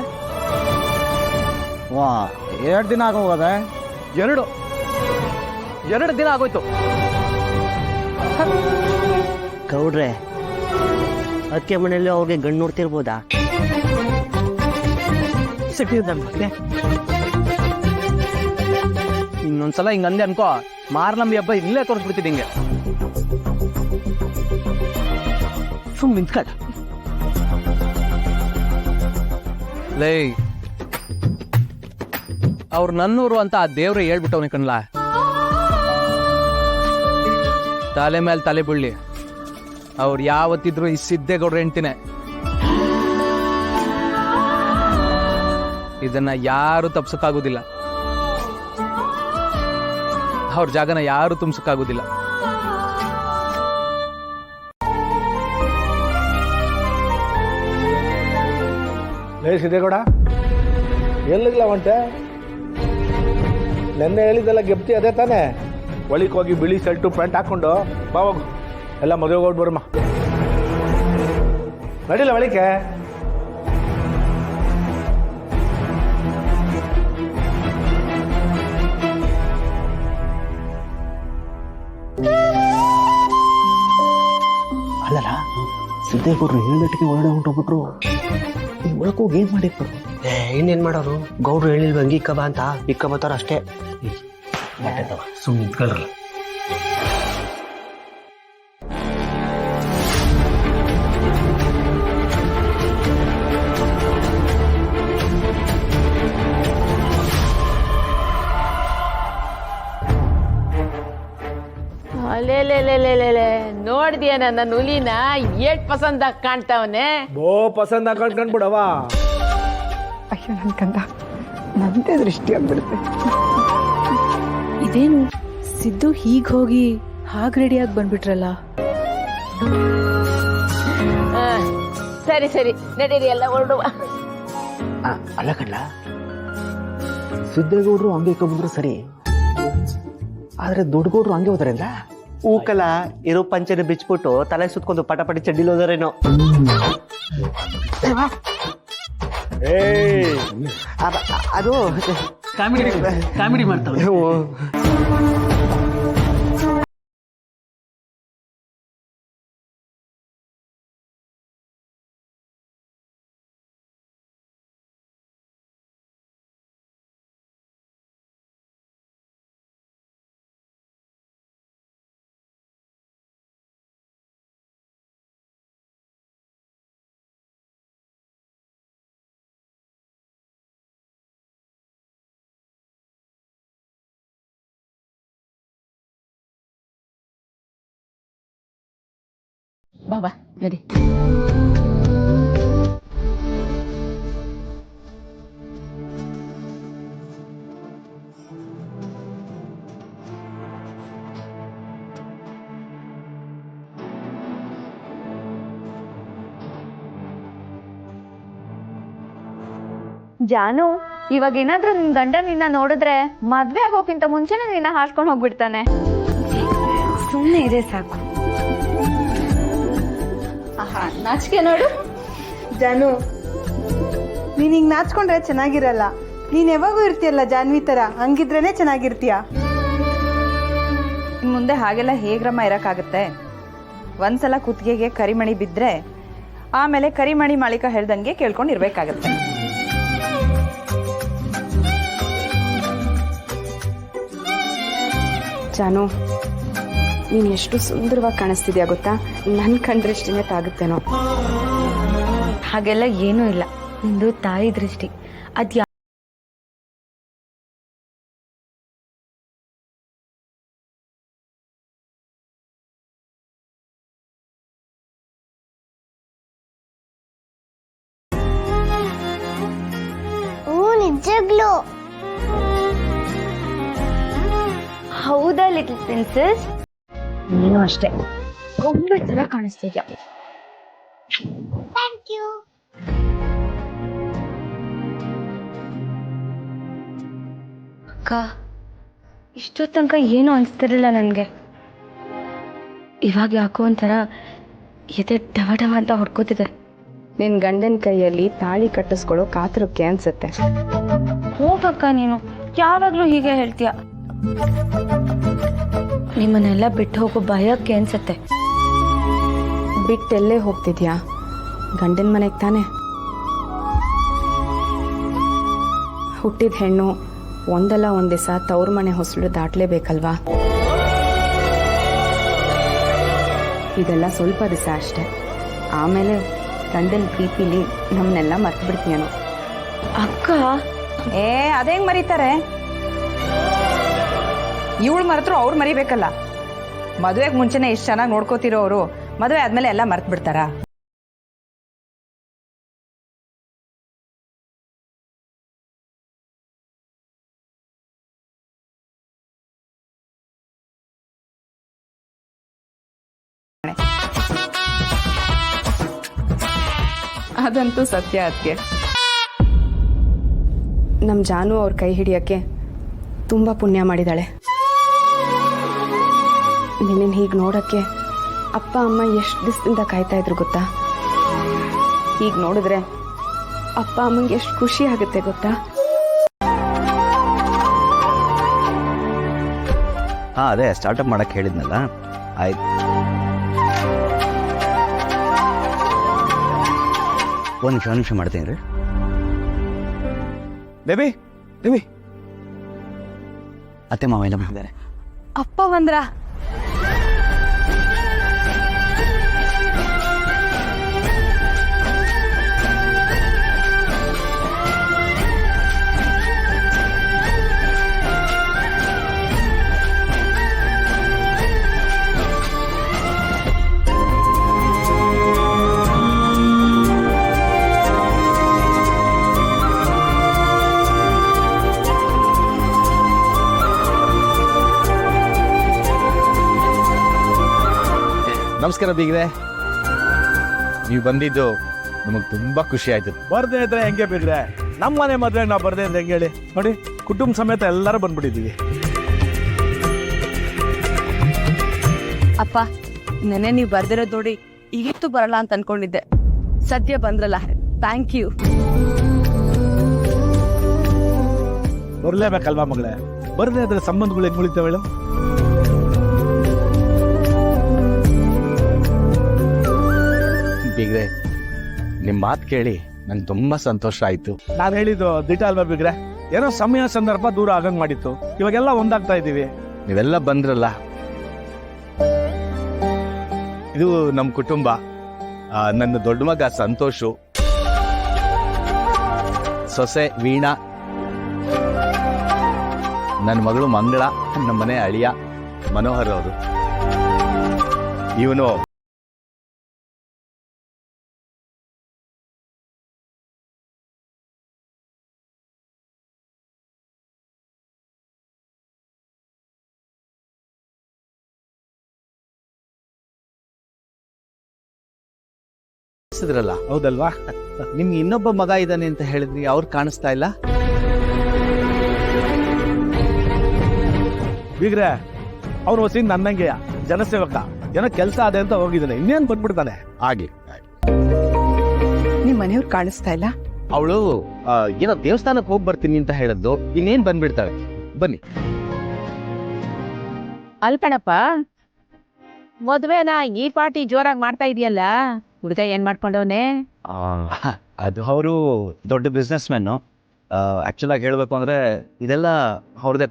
[SPEAKER 15] ವಾ, 2 ದಿನ ಆಗೋಗದೆ.
[SPEAKER 4] ಎರಡು ದಿನ ಆಗೋಯ್ತು.
[SPEAKER 15] ಗೌಡ್ರೆ, ಅದಕ್ಕೆ ಮನೆಯಲ್ಲಿ ಅವ್ರಿಗೆ ಗಂಡು ನೋಡ್ತಿರ್ಬೋದಾ?
[SPEAKER 4] ಇನ್ನೊಂದ್ಸಲ ಹಿಂಗ ಅಂದೆ ಅನ್ಕೋ, ಮಾರ್ನಂಬಿ ಹಬ್ಬ ಇಲ್ಲೇ ತೋರಿಸ್ಬಿಡ್ತಿದ್ದೆ ಹಿಂಗೆ.
[SPEAKER 15] ಸುಮ್ ನಿಂತ್ಕಟ.
[SPEAKER 4] ಲೈ, ಅವ್ರು ನನ್ನೂರು ಅಂತ ಆ ದೇವ್ರೆ ಹೇಳ್ಬಿಟ್ಟವನಿ ಕಣ್ಲಾ. ತಲೆ ಮೇಲೆ ತಲೆ ಬೀಳ್ಲಿ, ಅವ್ರು ಯಾವತ್ತಿದ್ರು ಈ ಸಿದ್ದೇಗೌಡ್ರ ಹೆಂಡ್ತಿನೇ. ಇದನ್ನ ಯಾರು ತಪ್ಸಕ್ಕಾಗುದಿಲ್ಲ, ಅವ್ರ ಜಾಗನ ಯಾರು ತುಂಬಿಸಕ್ಕಾಗುದಿಲ್ಲ.
[SPEAKER 14] ಲೇ ಸಿದ್ದೇಗೌಡ, ಎಲ್ಲಿಗ್ಲ ಹೊಂಟೆ? ನೆನ್ನೆ ಹೇಳಿದ್ದೆಲ್ಲ ಗೆಪ್ತಿ ಅದೇ ತಾನೇ? ಒಳಿಕ್ ಹೋಗಿ ಬಿಳಿ ಶರ್ಟು ಪ್ಯಾಂಟ್ ಹಾಕೊಂಡು ಬಾವಾಗ ಎಲ್ಲ ಮದುವೆ ಹೋಗಿ ಬರಮ್ಮ. ನಡಿಲ್ಲ ಒಳಿಕೆ.
[SPEAKER 10] ಅಲ್ಲಲ್ಲ ಸಿದ್ದೇಗೌಡರು ಹೇಳಿದಟ್ಟಿಗೆ ಒಳಗಡೆ ಹೊಂಟೋಗ್ಬಿಟ್ರು. ಈ ಒಳಕ್ಕೆ ಹೋಗಿ ಏನ್ ಮಾಡಿದ್ರು? ಇನ್ನೇನ್ ಮಾಡೋರು, ಗೌಡ್ರು ಹೇಳಿಲ್ವ ಹಂಗೆ ಇಕ್ಕ ಬಾ ಅಂತ, ಇಕ್ಕ ಬತ್ತಾರ ಅಷ್ಟೇ. ಸುಮ್ಮನೆ ನಿಂತ್ಕೊಳ್ರಲ್ಲ.
[SPEAKER 1] ಅಲೇಲೇಲೇಲೇಲೇ ನೋಡ್ದಿಯ ನನ್ನ ನುಲಿನ ಏಟ್ ಪಸಂದ ಕಾಣ್ತಾವನೆ.
[SPEAKER 14] ಬೋ ಪಸಂದ್ ಹಾಕೊಂಡ್ ಕಂಡ್ಬಿಡವ.
[SPEAKER 5] ಅಯ್ಯೋ ನನ್ ಕಂದ, ನಂದೇ ದೃಷ್ಟಿ ಆಗ್ಬಿಡುತ್ತೆ.
[SPEAKER 13] ಇದೇನು ಸಿದ್ದು ಹೀಗ್ ಹೋಗಿ ಹಾಗ್ ರೆಡಿಯಾಗಿ ಬಂದ್ಬಿಟ್ರಲ್ಲ.
[SPEAKER 1] ಸರಿ ಸರಿ ನಡೀರಿ ಎಲ್ಲ ಹೊರಡುವ.
[SPEAKER 10] ಅಲ್ಲ ಕಡ್ಲ, ಸಿದ್ದೇಗೌಡರು ಹಂಗೆ ಇಕ್ಕ ಬಂದ್ರು ಸರಿ, ಆದ್ರೆ ದೊಡ್ಡಗೌಡ್ರು ಹಂಗೆ ಹೋದ್ರಿಂದ ಹೂಕಲ ಇರೋ ಪಂಚನೆ ಬಿಚ್ಬಿಟ್ಟು ತಲೆ ಸುತ್ಕೊಂಡು ಪಟಪಟಿ ಚಡ್ಡಿಲ್ ಹೋದರೇನೋ. ಅದು
[SPEAKER 15] ಕಾಮಿಡಿ ಮಾಡ್ತಾವೆ.
[SPEAKER 1] ಬಾಬಾ ನಡಿ.
[SPEAKER 12] ಜಾನು, ಇವಾಗ ಏನಾದ್ರೂ ನಿನ್ ಗಂಡ ನಿನ್ನ ನೋಡಿದ್ರೆ ಮದ್ವೆ ಆಗೋಕ್ಕಿಂತ ಮುಂಚೆನೆ ನಿನ್ನ ಹಾಸ್ಕೊಂಡು ಹೋಗ್ಬಿಡ್ತಾನೆ. ಸುಮ್ಮನೆ ಇದೆ ಸಾಕು. ನಾಚಿಕೆ ನೋಡು.
[SPEAKER 3] ಜಾನು, ನೀನ್ ಹಿಂಗ್ ನಾಚ್ಕೊಂಡ್ರೆ ಚೆನ್ನಾಗಿರಲ್ಲ. ನೀನ್ ಯಾವಾಗೂ ಇರ್ತೀಯಲ್ಲ ಜಾನ್ವಿ ತರ, ಹಂಗಿದ್ರೇನೆ ಚೆನ್ನಾಗಿರ್ತೀಯ.
[SPEAKER 12] ಇನ್ ಮುಂದೆ ಹಾಗೆಲ್ಲ ಹೇಗ್ರಮ್ಮ ಇರಕ್ಕಾಗತ್ತೆ? ಒಂದ್ಸಲ ಕುತ್ತಿಗೆಗೆ ಕರಿಮಣಿ ಬಿದ್ರೆ ಆಮೇಲೆ ಕರಿಮಣಿ ಮಾಲೀಕ ಹೇಳ್ದಂಗೆ ಕೇಳ್ಕೊಂಡು ಇರ್ಬೇಕಾಗತ್ತೆ.
[SPEAKER 3] ಜಾನು, ನೀನ್ ಎಷ್ಟು ಸುಂದರವಾಗಿ ಕಾಣಿಸ್ತಿದ್ಯಾ ಗೊತ್ತಾ? ನನ್ ಕಂಡ್ರಷ್ಟಿನೇ ತಾಗುತ್ತೇನೋ.
[SPEAKER 12] ಹಾಗೆಲ್ಲ ಏನೂ ಇಲ್ಲ, ನಿಂದು ತಾಯಿ ದೃಷ್ಟಿ. ಅದ್
[SPEAKER 3] ನಿಜಗ್ಲು
[SPEAKER 12] ಹೌದಾ ಲಿಟಲ್ ಪ್ರಿನ್ಸಸ್? ನೀನು ಅಷ್ಟೇ ಗೊಂಬೆ ತರ ಕಾಣಿಸ್ತಿದ್ಯಾ. Thank you. ಅಕ್ಕ, ಇಷ್ಟೋ ತನಕ ಏನು ಅನಿಸ್ತಿರಲಿಲ್ಲ ನನಗೆ. ಇವಾಗ ಯಾಕೋ ಒಂಥರ ಎದೆ ಡವ ಡವ ಅಂತ ಹೊಡ್ಕೋತಿದೆ.
[SPEAKER 3] ನಿನ್ ಗಂಡನ ಕೈಯಲ್ಲಿ ತಾಳಿ ಕಟ್ಟಿಸ್ಕೊಳ್ಳೋ ಕಾತರಕ್ಕೆ ಅನ್ಸುತ್ತೆ.
[SPEAKER 12] ಹೋಗಕ್ಕ, ನೀನು ಯಾವಾಗ್ಲೂ ಹೀಗೆ ಹೇಳ್ತೀಯ. ನಿಮ್ಮನ್ನೆಲ್ಲ ಬಿಟ್ಟು ಹೋಗೋ ಭಯಕ್ಕೆ ಅನ್ಸತ್ತೆ.
[SPEAKER 3] ಬಿಟ್ಟೆಲ್ಲೇ ಹೋಗ್ತಿದ್ಯಾ? ಗಂಡನ ಮನೆಗೆ ತಾನೆ. ಹುಟ್ಟಿದ ಹೆಣ್ಣು ಒಂದಲ್ಲ ಒಂದ್ ದಿವಸ ತವ್ರ ಮನೆ ಹೊಸಲು ದಾಟ್ಲೇಬೇಕಲ್ವಾ? ಇದೆಲ್ಲ ಸ್ವಲ್ಪ ದಿವಸ ಅಷ್ಟೆ, ಆಮೇಲೆ ಗಂಡನ ಪ್ರೀತಿಲಿ ನಮ್ಮನ್ನೆಲ್ಲ ಮರ್ತು ಬಿಡ್ತೀಯನೋ.
[SPEAKER 12] ಅಕ್ಕ,
[SPEAKER 3] ಅದೇಂಗ್ ಮರೀತಾರೆ? ಇವಳು ಮರೆತರು ಅವ್ರು ಮರಿಬೇಕಲ್ಲ. ಮದುವೆಗೆ ಮುಂಚೆನೆ ಇಷ್ಟು ಚೆನ್ನಾಗಿ ನೋಡ್ಕೋತಿರೋರು ಮದುವೆ ಆದ್ಮೇಲೆ ಎಲ್ಲ ಮರ್ತು ಬಿಡ್ತಾರ? ಅದಂತೂ ಸತ್ಯ. ಅದಕ್ಕೆ ನಮ್ಮ ಜಾನು ಅವ್ರ ಕೈ ಹಿಡಿಯಕ್ಕೆ ತುಂಬ ಪುಣ್ಯ ಮಾಡಿದಾಳೆ. ನಿನ್ನ ಹೀಗೆ ನೋಡೋಕ್ಕೆ ಅಪ್ಪ ಅಮ್ಮ ಎಷ್ಟು ದಿವಸದಿಂದ ಕಾಯ್ತಾ ಇದ್ರು ಗೊತ್ತಾ? ಈಗ ನೋಡಿದ್ರೆ ಅಪ್ಪ ಅಮ್ಮಂಗೆ ಎಷ್ಟು ಖುಷಿ ಆಗುತ್ತೆ ಗೊತ್ತಾ?
[SPEAKER 9] ಅದೇ ಸ್ಟಾರ್ಟಪ್ ಮಾಡಕ್ಕೆ ಹೇಳಿದ್ನಲ್ಲ, ಆಯ್ತು. ಒಂದು ನಿಮಿಷ ಮಾಡ್ತೀನಿ ರೀ.
[SPEAKER 14] ಬೇಬಿ ಬೇಬಿ,
[SPEAKER 9] ಅತ್ತೆ ಮಾವ ಎಲ್ಲ ಬಂದಿದ್ದಾರೆ.
[SPEAKER 12] ಅಪ್ಪ ಬಂದ್ರ?
[SPEAKER 9] ನಮಸ್ಕಾರ ಬೀಗ್ರೆ, ನೀವು ಬಂದಿದ್ದು ನಮಗೆ ತುಂಬಾ ಖುಷಿ ಆಯ್ತು.
[SPEAKER 14] ಬರ್ದೇ ಇದ್ರೆ ಹೆಂಗೆ ಬಿಗ್ರೆ, ನಮ್ಮ ಮನೆ ಮದ್ವೆ ನಾವು ಬರ್ದೇ ಇದ್ರೆ ಹೆಂಗೆ ಹೇಳಿ? ನೋಡಿ, ಕುಟುಂಬ ಸಮೇತ ಎಲ್ಲರೂ ಬಂದ್ಬಿಟ್ಟಿದ್ದೀವಿ.
[SPEAKER 3] ಅಪ್ಪ, ನೆನೆ ನೀವು ಬರ್ದಿರೋದು ನೋಡಿ ಈಗಿತ್ತು ಬರಲ್ಲ ಅಂತ ಅನ್ಕೊಂಡಿದ್ದೆ. ಸದ್ಯ ಬಂದ್ರಲ್ಲ, ಥ್ಯಾಂಕ್ ಯು.
[SPEAKER 14] ಬರ್ಲೇಬೇಕಲ್ವಾ ಮಗಳೇ? ಬರ್ದೇ ಇದ್ರೆ ಸಂಬಂಧಗಳು ಹೆಂಗ್ ಉಳಿತಾವೆ ಹೇಳು?
[SPEAKER 9] ಬೀಗ್ರೆ, ನಿಮ್ಮ ಮಾತು ಕೇಳಿ ನಂಗೆ ತುಂಬಾ ಸಂತೋಷ ಆಯ್ತು.
[SPEAKER 14] ನಾನು ಹೇಳಿದ್ದು ದಿಟ ಅಲ್ವಾ ಬಿಗ್ರೆ? ಏನೋ ಸಮಯ ಸಂದರ್ಭ ದೂರ ಆಗಂಗ್ ಮಾಡಿತ್ತು, ಇವಾಗೆಲ್ಲ ಒಂದಾಗ್ತಾ ಇದ್ದೀವಿ.
[SPEAKER 9] ನೀವೆಲ್ಲ ಬಂದ್ರಲ್ಲ, ಇದು ನಮ್ಮ ಕುಟುಂಬ. ನನ್ನ ದೊಡ್ಡ ಮಗ ಸಂತೋಷು, ಸೊಸೆ ವೀಣಾ, ನನ್ನ ಮಗಳು ಮಂಗಳ, ನಮ್ಮ ಮನೆ ಅಳಿಯ ಮನೋಹರ್ ಅವರು. ಇವನು
[SPEAKER 14] ಹೌದಲ್ವಾ?
[SPEAKER 9] ನಿಮ್ಗೆ ಇನ್ನೊಬ್ಬ ಮಗ ಇದ್ದಾನೆ ಅಂತ ಹೇಳಿದ್ರಿ, ಅವ್ರು ಕಾಣಿಸ್ತಾ ಇಲ್ಲ.
[SPEAKER 14] ಬೀಗ್ರೆ, ಅವ್ನು ಹೊಸಿ ನನ್ನಂಗೆಯ ಜನಸೇವಕ, ಏನೋ ಕೆಲಸ ಅದೇ ಅಂತ ಹೋಗಿದ್ದಾನೆ, ಇನ್ನೇನ್ ಬಂದ್ಬಿಡ್ತಾನೆ.
[SPEAKER 9] ಆಗ್ಲಿ.
[SPEAKER 5] ನಿಮ್ ಮನೆಯವ್ರು ಕಾಣಿಸ್ತಾ ಇಲ್ಲ.
[SPEAKER 9] ಅವಳು ಏನೋ ದೇವಸ್ಥಾನಕ್ಕೆ ಹೋಗಿ ಬರ್ತೀನಿ ಅಂತ ಹೇಳಿದ್ದು, ಇನ್ನೇನ್ ಬಂದ್ಬಿಡ್ತಾಳೆ. ಬನ್ನಿ.
[SPEAKER 1] ಅಲ್ಕಣಪ್ಪ, ಮದ್ವೆನ ಈ ಪಾರ್ಟಿ ಜೋರಾಗಿ ಮಾಡ್ತಾ ಇದೆಯಲ್ಲ, ಹುಡುಗ ಏನ್ ಮಾಡ್ಕೊಂಡವನೆ?
[SPEAKER 9] ಅದು ಅವರು ದೊಡ್ಡ ಬಿಸ್ನೆಸ್ ಮ್ಯಾನು. ಆಕ್ಚುಲ್ ಆಗಿ ಹೇಳ್ಬೇಕು ಅಂದ್ರೆ ಇದೆಲ್ಲ ಅವ್ರದೇ.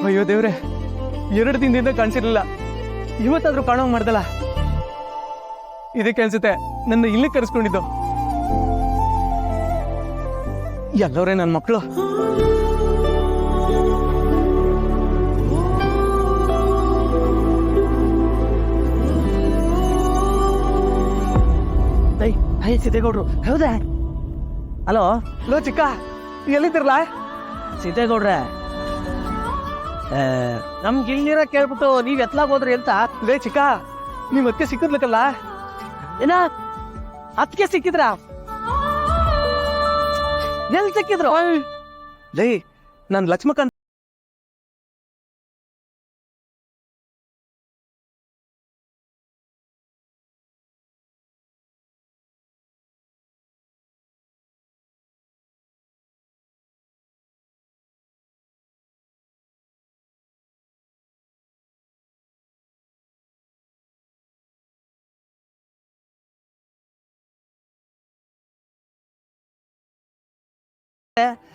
[SPEAKER 4] ಅಯ್ಯೋ ದೇವ್ರೆ, 2 ದಿನದಿಂದ ಕಾಣಿಸಿರ್ಲಿಲ್ಲ, ಇವತ್ತಾದ್ರೂ ಕಾಣೋಂಗ್ ಮಾಡ್ದಲ್ಲ. ಇದಕ್ಕೆ ಅನ್ಸುತ್ತೆ ನನ್ನ ಇಲ್ಲಿ ಕರೆಸ್ಕೊಂಡಿದ್ದು. ಎಲ್ಲವರೇ ನನ್ನ ಮಕ್ಕಳು.
[SPEAKER 10] ಸಿದ್ದೇಗೌಡ್ರು, ಹೌದಾ? ಹಲೋ
[SPEAKER 4] ಲೋ ಚಿಕ್ಕ, ಎಲ್ಲಿದ್ದಿರಲ್ಲ?
[SPEAKER 10] ಸಿದ್ದೇಗೌಡ್ರೆ, ನಮ್ಗೆ ಇಲ್ಲಿರ ಕೇಳ್ಬಿಟ್ಟು ನೀವ್ ಎತ್ಲಾಗ್ ಹೋದ್ರಿ ಅಂತ.
[SPEAKER 4] ಲೇ ಚಿಕ್ಕ, ನಿಮ್ ಅದಕ್ಕೆ ಸಿಕ್ಕಿದ್ಲಕ್ಕಲ್ಲ?
[SPEAKER 10] ಏನ ಅದಕ್ಕೆ ಸಿಕ್ಕಿದ್ರ? ಎಲ್ಲಿ ಸಿಕ್ಕಿದ್ರು?
[SPEAKER 4] ಲೇ, ನಾನ್ ಲಕ್ಷ್ಮಕಾಂತ್.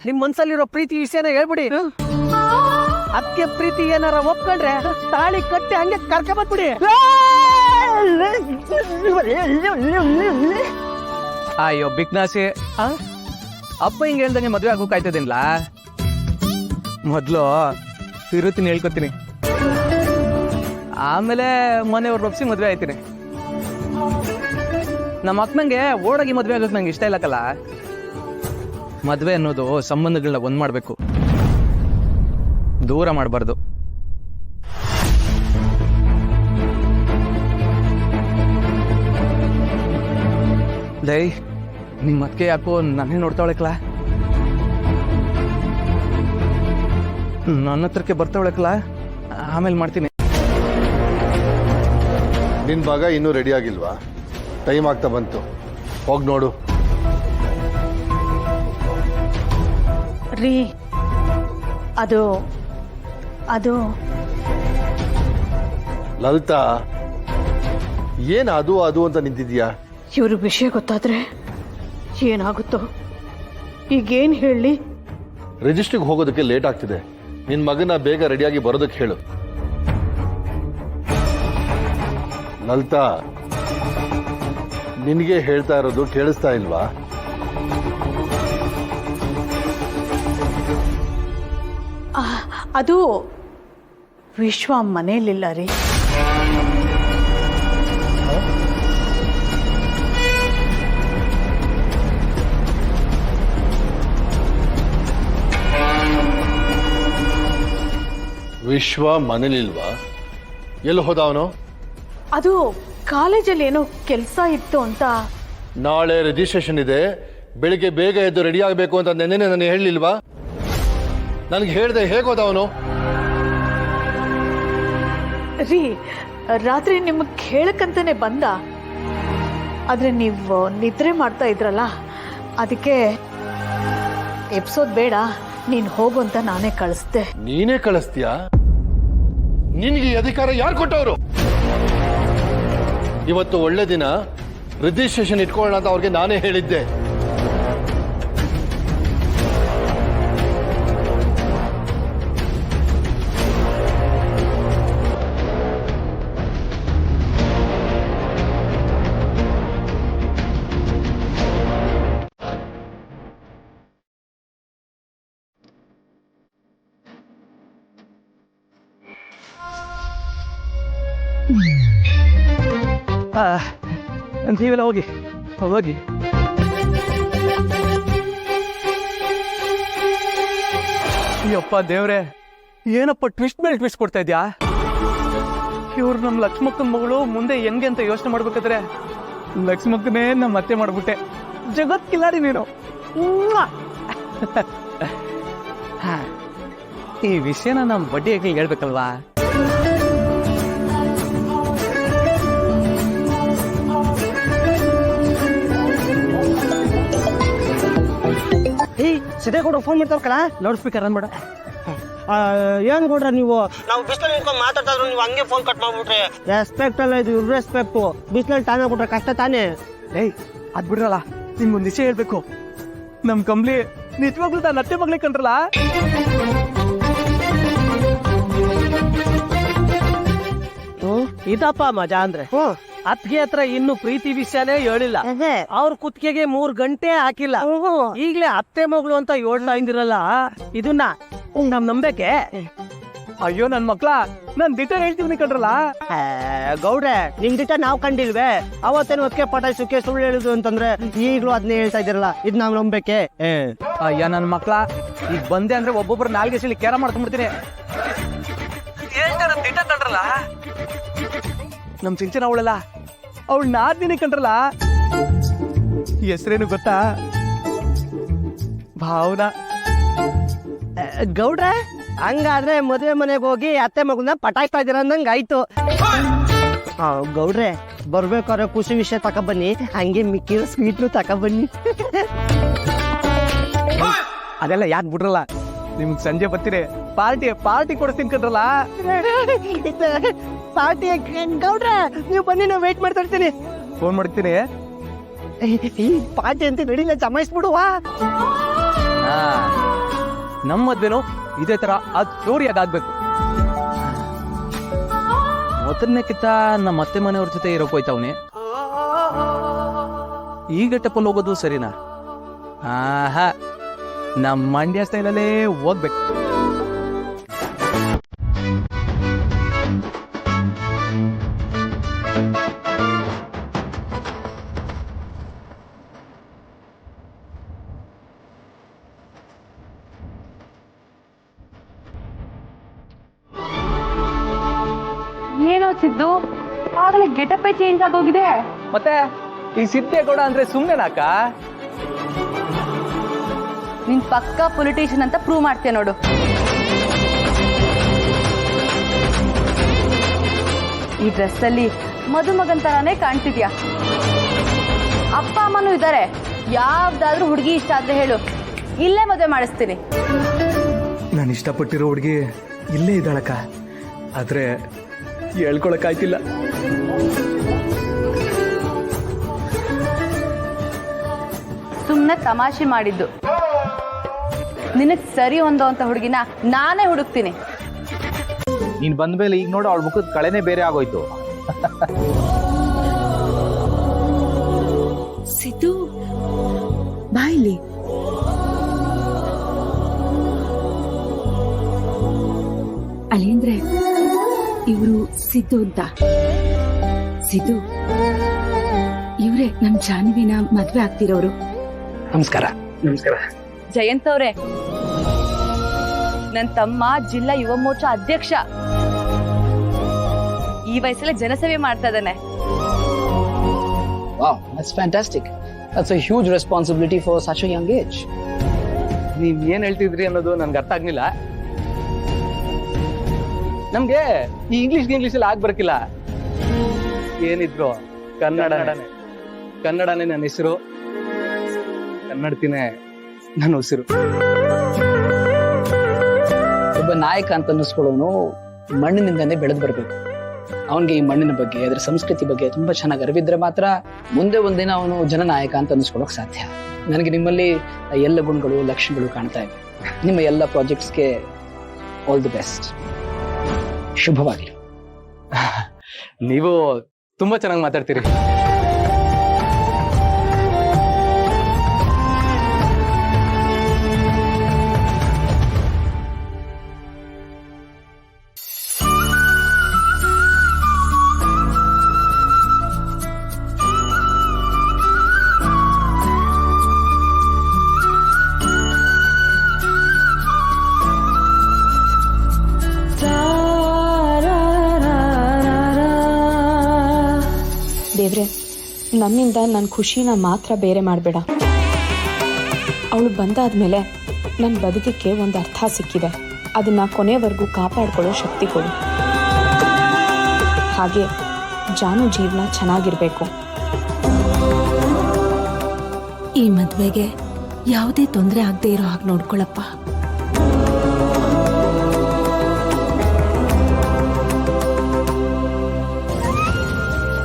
[SPEAKER 10] ನಿಮ್ ಮನ್ಸಲ್ಲಿರೋ ಪ್ರೀತಿ ವಿಷಯನ ಹೇಳ್ಬಿಡಿ. ಅದಕ್ಕೆ ಪ್ರೀತಿ ಏನಾರ ಒಪ್ಕೊಂಡ್ರೆ ತಾಳಿ ಕಟ್ಟಿ ಹಂಗೆ ಕರ್ಕ ಬಂದ್ಬಿಡಿ.
[SPEAKER 4] ಅಯ್ಯೋ ಬಿಕ್ನಾಸಿ, ಅಪ್ಪ ಹಿಂಗೆ ಹೇಳ್ದಂಗೆ ಮದುವೆ ಆಗೋ ಕಾಯ್ತದಿನ್ಲ. ಮೊದ್ಲು ತಿರುತ್ತೀನಿ, ಹೇಳ್ಕೊತೀನಿ, ಆಮೇಲೆ ಮನೆಯವ್ರು ಒಪ್ಸಿ ಮದುವೆ ಆಯ್ತೀನಿ. ನಮ್ಮ ಅಕ್ಕನಂಗೆ ಓಡಾಗಿ ಮದುವೆ ಆಗೋಕೆ ನಂಗೆ ಇಷ್ಟ ಇಲ್ಲಕ್ಕಲ್ಲ. ಮದುವೆ ಅನ್ನೋದು ಸಂಬಂಧಗಳನ್ನ ಒಂದ್ ಮಾಡ್ಬೇಕು, ದೂರ ಮಾಡಬಾರ್ದು.
[SPEAKER 8] ಲೈ ನಿಮ್ಮ ಅದಕ್ಕೆ ಯಾಕೋ ನನ್ನೇ ನೋಡ್ತಾವಳಕ್ಲ, ನನ್ನ ಹತ್ರಕ್ಕೆ ಬರ್ತಾವಳಕ್ಲ. ಆಮೇಲೆ ಮಾಡ್ತೀನಿ.
[SPEAKER 14] ನಿನ್ನ ಭಾಗ ಇನ್ನೂ ರೆಡಿ ಆಗಿಲ್ವಾ? ಟೈಮ್ ಆಗ್ತಾ ಬಂತು, ಹೋಗಿ ನೋಡು.
[SPEAKER 3] ರೀ ಅದು ಅದು
[SPEAKER 14] ಲಲಿತಾ, ಏನು ಅದು ಅದು ಅಂತ ನಿಂತಿದ್ಯಾ?
[SPEAKER 3] ಇವ್ರ ವಿಷಯ ಗೊತ್ತಾದ್ರೆ ಏನಾಗುತ್ತೋ ಈಗೇನು ಹೇಳಿ?
[SPEAKER 14] ರಿಜಿಸ್ಟ್ರಿಗೆ ಹೋಗೋದಕ್ಕೆ ಲೇಟ್ ಆಗ್ತಿದೆ. ನಿನ್ನ ಮಗನ ಬೇಗ ರೆಡಿಯಾಗಿ ಬರೋದಕ್ಕೆ ಹೇಳು. ಲಲಿತಾ, ನಿನಗೆ ಹೇಳ್ತಾ ಇರೋದು ಕೇಳಿಸ್ತಾ ಇಲ್ವಾ?
[SPEAKER 3] ಅದು ವಿಶ್ವ ಮನೇಲಿಲ್ಲ ರೀ.
[SPEAKER 14] ವಿಶ್ವ ಮನೇಲಿಲ್ವಾ? ಎಲ್ಲಿ ಹೋದ ಅವನು?
[SPEAKER 3] ಅದು ಕಾಲೇಜಲ್ಲಿ ಏನೋ ಕೆಲಸ ಇತ್ತು ಅಂತ.
[SPEAKER 14] ನಾಳೆ ರಿಜಿಸ್ಟ್ರೇಷನ್ ಇದೆ, ಬೆಳಿಗ್ಗೆ ಬೇಗ ಎದ್ದು ರೆಡಿ ಆಗಬೇಕು ಅಂತ ನೆನ್ನೆ ನನಗೆ ಹೇಳಲಿಲ್ವಾ? ನನಗೆ ಹೇಳ್ದೆ ಹೇಗೋದ ಅವನು?
[SPEAKER 3] ರೀ ರಾತ್ರಿ ನಿಮಗೆ ಹೇಳಕ್ಕಂತಾನೆ ಬಂದ, ಆದ್ರೆ ನೀವು ನಿದ್ರೆ ಮಾಡ್ತಾ ಇದ್ರಲ್ಲ, ಅದಕ್ಕೆ ಎಪ್ಸೋದ್ ಬೇಡ, ನೀನ್ ಹೋಗು ಅಂತ ನಾನೇ ಕಳಿಸ್ದೆ.
[SPEAKER 14] ನೀನೇ ಕಳಿಸ್ತೀಯಾ? ನಿನಗೆ ಅಧಿಕಾರ ಯಾರು ಕೊಟ್ಟವರು? ಇವತ್ತು ಒಳ್ಳೆ ದಿನ, ರಿಜಿಸ್ಟ್ರೇಷನ್ ಇಟ್ಕೊಳ್ಳೋಣ ಅಂತ ಅವ್ರಿಗೆ ನಾನೇ ಹೇಳಿದ್ದೆ.
[SPEAKER 8] ನೀವೆಲ್ಲ ಹೋಗಿ ಹೋಗಿ. ಅಯ್ಯಪ್ಪ ದೇವ್ರೆ, ಏನಪ್ಪ ಟ್ವಿಸ್ಟ್ ಮೇಲೆ ಟ್ವಿಸ್ಟ್ ಕೊಡ್ತಾ ಇದ್ಯಾ? ಇವ್ರು ನಮ್ಮ ಲಕ್ಷ್ಮಕ್ಕನ ಮಗಳು, ಮುಂದೆ ಹೆಂಗೆ ಅಂತ ಯೋಚನೆ ಮಾಡ್ಬೇಕಾದ್ರೆ ಲಕ್ಷ್ಮಕ್ಕನೇ ನಮ್ಮ ಅತ್ತೆ ಮಾಡ್ಬಿಟ್ಟೆ. ಜಗತ್ತಿಲ್ಲಾರಿ ನೀನು. ಈ ವಿಷಯನ ನಮ್ಮ ಬಡ್ಡಿಯಾಗಿ ಹೇಳ್ಬೇಕಲ್ವಾ?
[SPEAKER 10] ಸಿದ್ದೇಗೌಡ ಫೋನ್ ಮಾಡ್ತಾರ ಕಣ, ಲೌಡ್ ಸ್ಪೀಕರ್ ಅನ್ಬೇಡ. ಏನ್ ಕೊಡ್ರ ನೀವು? ನಾವು ಬಿಸಿಲಲ್ಲಿ ನಿಂತ್ಕೊಂಡು ಮಾತಾಡ್ತಾ ಇದ್ರು, ನೀವು ಹಂಗೆ ಫೋನ್ ಕಟ್ ಮಾಡ್ಬಿಟ್ರೆ. ರೆಸ್ಪೆಕ್ಟ್ ಅಲ್ಲ ಇದು, ರೆಸ್ಪೆಕ್ಟ್. ಬಿಸಿಲಲ್ಲಿ ತಾನೇ ಕೊಟ್ರೆ ಕಷ್ಟ ತಾನೇ.
[SPEAKER 8] ಏಯ್ ಅದ್ ಬಿಡ್ರಲ್ಲ, ನಿಮ್ಗೊಂದು ವಿಷಯ ಹೇಳ್ಬೇಕು. ನಮ್ ಕಂಬ್ಲಿ ನಿಜವಾಗ್ಲೂ ನಾನು ಅತ್ತೆ ಮಗಳೇ ಕಂಡ್ರಲ್ಲ.
[SPEAKER 10] ಇದಪ್ಪ ಮಜಾ ಅಂದ್ರೆ. ಅತ್ತಿಗೆ ಹತ್ರ ಇನ್ನು ಪ್ರೀತಿ ವಿಷಯನೇ ಹೇಳಿಲ್ಲ. ಅವ್ರ ಕುತ್ತಿಗೆಗೆ 3 ಗಂಟೆ ಹಾಕಿಲ್ಲ. ಈಗ್ಲೇ ಅತ್ತೆ ಮಗಳು ಅಂತ ಹೇಳ್ತಾ ಇದ್ದಿರಲ್ಲ, ಇದನ್ನ ನಮ್ ನಂಬೇಕೆ?
[SPEAKER 8] ಅಯ್ಯೋ ನನ್ ಮಕ್ಳ, ನಾನ್ ದಿಟ ಹೇಳ್ತೀವಿ ಕಂಡ್ರಲ್ಲ.
[SPEAKER 10] ಗೌಡ್ರೆ, ನಿಮ್ ದಿಟ ನಾವ್ ಕಂಡಿಲ್ವೇ? ಅವತ್ತೇನು ಹೊತ್ತಿಗೆ ಪಟಾಯಿಸಕ್ಕೆ ಸುಳ್ಳು ಹೇಳಿದ್ರು ಅಂತಂದ್ರೆ ಈಗ್ಲೂ ಅದನ್ನೇ ಹೇಳ್ತಾ ಇದಿರಲ್ಲ, ಇದ್ ನಾವ್ ನಂಬೇಕೆ?
[SPEAKER 8] ಅಯ್ಯ ನನ್ ಮಕ್ಳ, ಈಗ ಬಂದೆ ಅಂದ್ರೆ ಒಬ್ಬೊಬ್ರು ನಾಲ್ಗೆ ಸಲ ಕೇರ ಮಾಡ್ಕೊಂಡ್ಬಿಡ್ತೀನಿ. ದಿಟ ಕಂಡ್ರಲ್ಲ ನಮ್ ಸಿಂಚನ ಅವಳಲ್ಲ, ಅವಳು ನಾದಿನಿ ಕಂಡ್ರಲ್ಲ. ಹೆಸರೇನು ಗೊತ್ತಾ? ಭಾವನಾ.
[SPEAKER 10] ಗೌಡ್ರೆ, ಹಂಗಾದ್ರೆ ಮದುವೆ ಮನೆಗೆ ಹೋಗಿ ಅತ್ತೆ ಮಗನ ಪಟಾಯಿಸ್ತಾ ಇದೀರ ಅಂದಂಗ ಆಯ್ತು. ಗೌಡ್ರೆ, ಬರ್ಬೇಕಾದ್ರೆ ಖುಷಿ ವಿಷಯ ತಕೊಬನ್ನಿ, ಹಂಗೆ ಮಿಕ್ಕಿರೋ ಸ್ವೀಟ್ನು ತಕೊಬನ್ನಿ.
[SPEAKER 8] ಅದೆಲ್ಲ ಯಾಕೆ ಬಿಡ್ರಲ್ಲ, ನಿಮ್ಗೆ ಸಂಜೆ ಬರ್ತೀರಿ, ಪಾರ್ಟಿ ಕೊಡಿಸ್ತೀನಿ ಕಂಡ್ರಲ್ಲ.
[SPEAKER 10] ಪಾರ್ಟಿ ಗೌಡ್ರೆ, ನೀವು ಬನ್ನಿ, ನಾವು ವೇಟ್ ಮಾಡ್ತಾ ಇರ್ತೀನಿ.
[SPEAKER 8] ಫೋನ್ ಮಾಡ್ತೀನಿ.
[SPEAKER 10] ಈ ಪಾರ್ಟಿ ಅಂತ ನಡಿಲ್ಲ, ಜಮಾಯಿಸ್ಬಿಡುವ.
[SPEAKER 8] ನಮ್ಮ ಮದ್ವೆನೂ ಇದೇ ತರ ಅದ್ದೂರಿ ಅದಾಗ್ಬೇಕು. ಮೊದಲನೇಕ್ಕಿಂತ ನಮ್ಮ ಅತ್ತೆ ಮನೆಯವ್ರ ಜೊತೆ ಇರೋಕ್ ಹೋಯ್ತವನಿ. ಈಗ ಟಪ್ಪಲ್ಲಿ ಹೋಗೋದು ಸರಿನಾ? ಆಹಾ, ನಮ್ಮ ಮಂಡ್ಯ ಸ್ಟೈಲಲ್ಲೇ ಹೋಗ್ಬೇಕು.
[SPEAKER 1] ಏನೋ ಸಿದ್ದು, ಆಗಲೇ ಗೆಟಪ್ಪೇ ಚೇಂಜ್ ಆಗೋಗಿದೆ.
[SPEAKER 8] ಮತ್ತೆ ಈ ಸಿದ್ದೇಗೌಡ ಅಂದ್ರೆ ಸುಮ್ನೆನಾಕ?
[SPEAKER 12] ನೀನ್ ಪಕ್ಕಾ ಪೊಲಿಟಿಷಿಯನ್ ಅಂತ ಪ್ರೂವ್ ಮಾಡ್ತೀಯ ನೋಡು. ಈ ಡ್ರೆಸ್ ಅಲ್ಲಿ ಮದುಮಗನ್ ತರಾನೇ ಕಾಣ್ತಿದ್ಯಾ. ಅಪ್ಪ ಅಮ್ಮನೂ ಇದ್ದಾರೆ. ಯಾವ್ದಾದ್ರೂ ಹುಡುಗಿ ಇಷ್ಟ ಆದ್ರೆ ಹೇಳು, ಇಲ್ಲೇ ಮದುವೆ ಮಾಡಿಸ್ತೀನಿ.
[SPEAKER 8] ನಾನು ಇಷ್ಟಪಟ್ಟಿರೋ ಹುಡುಗಿ ಇಲ್ಲೇ ಇದ್ದಾಳಕ್ಕ, ಆದ್ರೆ ಹೇಳ್ಕೊಳಕ್ಕಾಯ್ತಿಲ್ಲ.
[SPEAKER 12] ಸುಮ್ನೆ ತಮಾಷೆ ಮಾಡಿದ್ದು. ನಿನಗ್ ಸರಿ ಹೊಂದೋ ಅಂತ ಹುಡುಗಿನ ನಾನೇ ಹುಡುಕ್ತೀನಿ.
[SPEAKER 11] ನೀನ್ ಬಂದ್ಮೇಲೆ ಈಗ ನೋಡು ಅವಳ ಮುಖದ ಕಳೆನೇ ಬೇರೆ ಆಗೋಯ್ತು.
[SPEAKER 13] ಸಿದ್ದು ಬಾಯ್ಲಿ. ಅಲೇಂದ್ರೆ ಇವರು ಸಿದ್ದು ಅಂತ. ಸಿದ್ದು ಇವ್ರೆ ನಮ್ ಜಾನ್ವಿನ ಮದ್ವೆ ಆಗ್ತಿರೋರು.
[SPEAKER 15] ನಮಸ್ಕಾರ.
[SPEAKER 8] ನಮಸ್ಕಾರ.
[SPEAKER 12] ಜಯಂತ್ ಅವ್ರೆ, ನನ್ ತಮ್ಮ ಜಿಲ್ಲಾ ಯುವ ಮೋರ್ಚಾ ಅಧ್ಯಕ್ಷ. ಈ ವಯಸ್ಸಲ್ಲೇ ಜನಸೇವೆ ಮಾಡ್ತಾ ಇದ್ದಾನೆ.
[SPEAKER 15] Wow, that's fantastic. That's a huge responsibility for such a young age.
[SPEAKER 8] ನೀವ್ ಏನ್ ಹೇಳ್ತಿದ್ರಿ ಅನ್ನೋದು ನನ್ಗೆ ಅರ್ಥ ಆಗ್ಲಿಲ್ಲ. ನಮ್ಗೆ ಈ ಇಂಗ್ಲಿಷ್ ಅಲ್ಲಿ ಆಗ್ಬರ್ಕಿಲ್ಲ. ಏನಿದ್ರು ಕನ್ನಡನೇ ನನ್ನ ಹೆಸರು, ಕನ್ನಡತಿನೇ ನನ್ನ ಉಸಿರು.
[SPEAKER 15] ಒಬ್ಬ ನಾಯಕ ಅಂತ ಅನ್ನಿಸ್ಕೊಳ್ಳೋನು ಮಣ್ಣಿನಿಂದನೇ ಬೆಳೆದು ಬರಬೇಕು. ಅವನಿಗೆ ಈ ಮಣ್ಣಿನ ಬಗ್ಗೆ, ಅದರ ಸಂಸ್ಕೃತಿ ಬಗ್ಗೆ ತುಂಬಾ ಚೆನ್ನಾಗಿ ಅರಿವಿದ್ರೆ ಮಾತ್ರ ಮುಂದೆ ಒಂದಿನ ಅವನು ಜನನಾಯಕ ಅಂತ ಅನ್ನಿಸ್ಕೊಳ್ಳೋಕೆ ಸಾಧ್ಯ. ನನಗೆ ನಿಮ್ಮಲ್ಲಿ ಎಲ್ಲ ಗುಣಗಳು, ಲಕ್ಷಣಗಳು ಕಾಣ್ತಾ ಇವೆ. ನಿಮ್ಮ ಎಲ್ಲ ಪ್ರಾಜೆಕ್ಟ್ಸ್ಗೆ ಆಲ್ ದಿ ಬೆಸ್ಟ್. ಶುಭವಾಗಲಿ.
[SPEAKER 8] ನೀವು ತುಂಬಾ ಚೆನ್ನಾಗಿ ಮಾತಾಡ್ತೀರಿ.
[SPEAKER 13] ದೇವ್ರೆ, ನನ್ನಿಂದ ನನ್ನ ಖುಷಿನ ಮಾತ್ರ ಬೇರೆ ಮಾಡಬೇಡ. ಅವಳು ಬಂದಾದ್ಮೇಲೆ ನನ್ನ ಬದುಕಕ್ಕೆ ಒಂದು ಅರ್ಥ ಸಿಕ್ಕಿದೆ. ಅದನ್ನ ಕೊನೆವರೆಗೂ ಕಾಪಾಡ್ಕೊಳ್ಳೋ ಶಕ್ತಿ ಕೊಡು. ಹಾಗೆ ಜಾನು ಜೀವನ ಚೆನ್ನಾಗಿರ್ಬೇಕು. ಈ ಮದ್ವೆಗೆ ಯಾವುದೇ ತೊಂದರೆ ಆಗದೆ ಇರೋ ಹಾಗೆ ನೋಡ್ಕೊಳಪ್ಪ.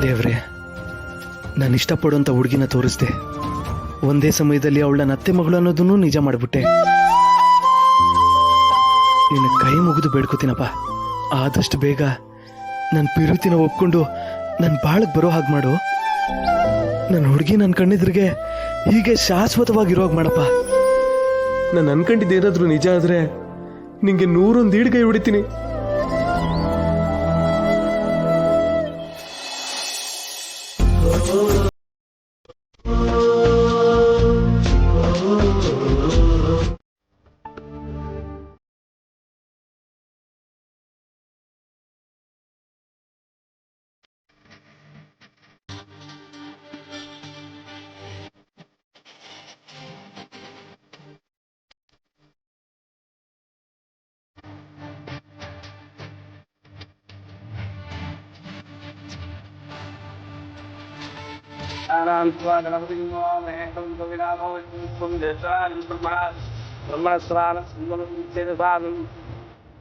[SPEAKER 8] ದೇವ್ರೆ, ನಾನು ಇಷ್ಟಪಡುವಂತ ಹುಡುಗಿನ ತೋರಿಸ್ದೆ. ಒಂದೇ ಸಮಯದಲ್ಲಿ ಅವಳ ಅತ್ತೆ ಮಗಳು ಅನ್ನೋದನ್ನು ನಿಜ ಮಾಡ್ಬಿಟ್ಟೆ. ನಿನ್ನ ಕೈ ಮುಗಿದು ಬೇಡ್ಕೋತೀನಪ್ಪ, ಆದಷ್ಟು ಬೇಗ ನನ್ನ ಪಿರುತಿನ ಒಪ್ಕೊಂಡು ನನ್ನ ಬಾಳಕ್ ಬರೋ ಹಾಗೆ ಮಾಡು. ನನ್ನ ಹುಡುಗಿ ನನ್ನ ಕಣ್ಣಿದ್ರಿಗೆ ಹೀಗೆ ಶಾಶ್ವತವಾಗಿರೋವಾಗ ಮಾಡಪ್ಪ. ನಾನು ಅನ್ಕೊಂಡಿದ್ದೇನಾದ್ರೂ ನಿಜ ಆದ್ರೆ ನಿಂಗೆ 101 ಈಡ್ಗೈ ಹೊಡಿತೀನಿ.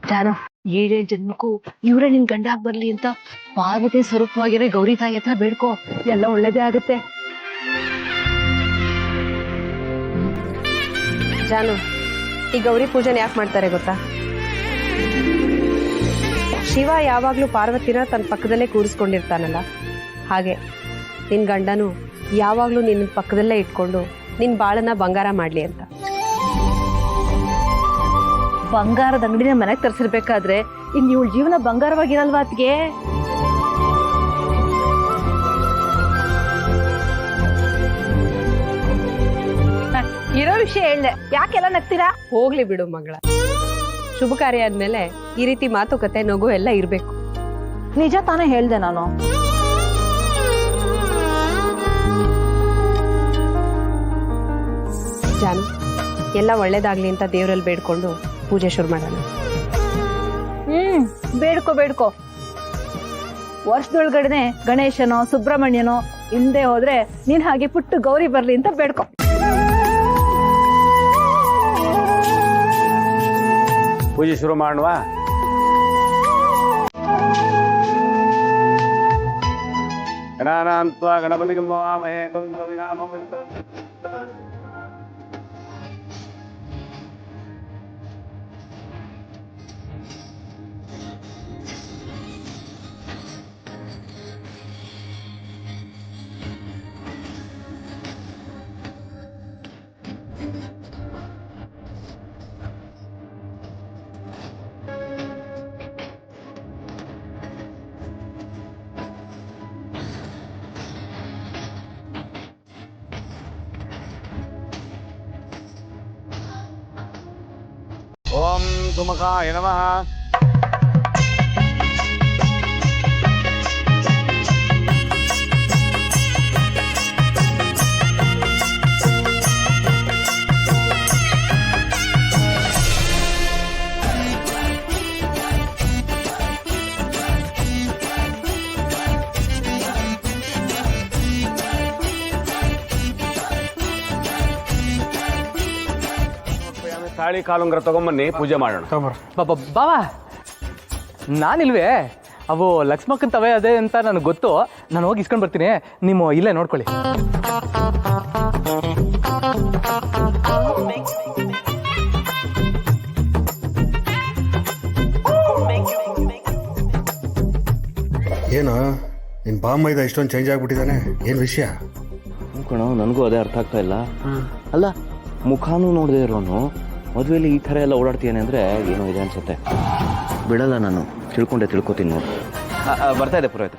[SPEAKER 12] ಜಾನು, 7 ಜನ್ಮಕ್ಕೂ ಇವರೇ ನಿನ್ ಗಂಡ ಆಗಿ ಬರ್ಲಿ ಅಂತ ಪಾರ್ವತಿ ಸ್ವರೂಪವಾಗಿರೋ ಗೌರಿ ತಾಯಿ ಹತ್ರ ಬೇಡ್ಕೋ. ಎಲ್ಲ ಒಳ್ಳೇದೇ ಆಗುತ್ತೆ.
[SPEAKER 3] ಜಾನು, ಈ ಗೌರಿ ಪೂಜೆನ ಯಾಕೆ ಮಾಡ್ತಾರೆ ಗೊತ್ತಾ? ಶಿವ ಯಾವಾಗ್ಲೂ ಪಾರ್ವತಿನ ತನ್ನ ಪಕ್ಕದಲ್ಲೇ ಕೂರಿಸ್ಕೊಂಡಿರ್ತಾನಲ್ಲ, ಹಾಗೆ ನಿನ್ ಗಂಡನು ಯಾವಾಗ್ಲೂ ನಿನ್ನ ಪಕ್ಕದಲ್ಲೇ ಇಟ್ಕೊಂಡು ನಿನ್ ಬಾಳನ್ನ ಬಂಗಾರ ಮಾಡ್ಲಿ ಅಂತ.
[SPEAKER 12] ಬಂಗಾರದ ಅಂಗಡಿನ ಮನೆಗೆ ತರಿಸಿರ್ಬೇಕಾದ್ರೆ ಇನ್ ಇವಳ ಜೀವನ ಬಂಗಾರವಾಗಿರಲ್ವಾ ಅತ್ಗೆ? ಇರೋ ವಿಷಯ ಹೇಳ್ದೆ, ಯಾಕೆಲ್ಲ ನಗ್ತೀರಾ?
[SPEAKER 3] ಹೋಗ್ಲಿ ಬಿಡು ಮಗಳ. ಶುಭ ಕಾರ್ಯ ಆದ್ಮೇಲೆ ಈ ರೀತಿ ಮಾತುಕತೆ, ನಗು ಎಲ್ಲ ಇರ್ಬೇಕು.
[SPEAKER 12] ನಿಜ ತಾನೇ ಹೇಳ್ದೆ ನಾನು.
[SPEAKER 13] ಜಾನು, ಎಲ್ಲ ಒಳ್ಳೇದಾಗ್ಲಿ ಅಂತ ದೇವರಲ್ಲಿ ಬೇಡ್ಕೊಂಡು ಪೂಜೆ ಶುರು ಮಾಡೋಣ.
[SPEAKER 1] ಬೇಡ್ಕೋ ವರ್ಷದೊಳಗಡೆ ಗಣೇಶನೋ ಸುಬ್ರಹ್ಮಣ್ಯನೋ ಹಿಂದೆ ಹೋದ್ರೆ ನೀನ್ ಹಾಗೆ ಪುಟ್ಟು ಗೌರಿ ಬರ್ಲಿ ಅಂತ ಬೇಡ್ಕೊ.
[SPEAKER 14] ಪೂಜೆ ಶುರು ಮಾಡುವ. ಗಣಪತಿಗೆ ಓಂ ಸುಮುಖಾಯ ನಮಃ. ತಾಳಿ ಕಾಲುಂಗ್ರ ತಗೊಂಬನ್ನಿ, ಪೂಜೆ ಮಾಡೋಣ.
[SPEAKER 8] ಬಾವ, ನಾನಿಲ್ವೇ? ಅವು ಲಕ್ಷ್ಮಕ್ಕನ್ ತವೆ ಅದೇ ಅಂತ ನನಗೆ ಗೊತ್ತು. ನಾನು ಹೋಗಿ ಇಸ್ಕೊಂಡು ಬರ್ತೀನಿ, ನೀವು ಇಲ್ಲೇ ನೋಡ್ಕೊಳ್ಳಿ.
[SPEAKER 7] ಏನು ನಿನ್ ಬಾಮೈದ ಇಷ್ಟೊಂದು ಚೇಂಜ್ ಆಗ್ಬಿಟ್ಟಿದ್ದಾನೆ, ಏನ್ ವಿಷಯ?
[SPEAKER 11] ಕಣೋ, ನನಗೂ ಅದೇ ಅರ್ಥ ಆಗ್ತಾ ಇಲ್ಲ. ಅಲ್ಲ, ಮುಖಾನು ನೋಡದೆ ಇರೋನು ಮದುವೆಯಲ್ಲಿ ಈ ಥರ ಎಲ್ಲ ಓಡಾಡ್ತೀಯಾನೆ ಅಂದರೆ ಏನೋ ಇದೆ ಅನ್ಸುತ್ತೆ. ಬಿಡಲ್ಲ, ನಾನು ತಿಳ್ಕೊತೀನಿ ನೋಡಿ. ಬರ್ತಾ ಇದೆ ಪುರೋಹಿತ.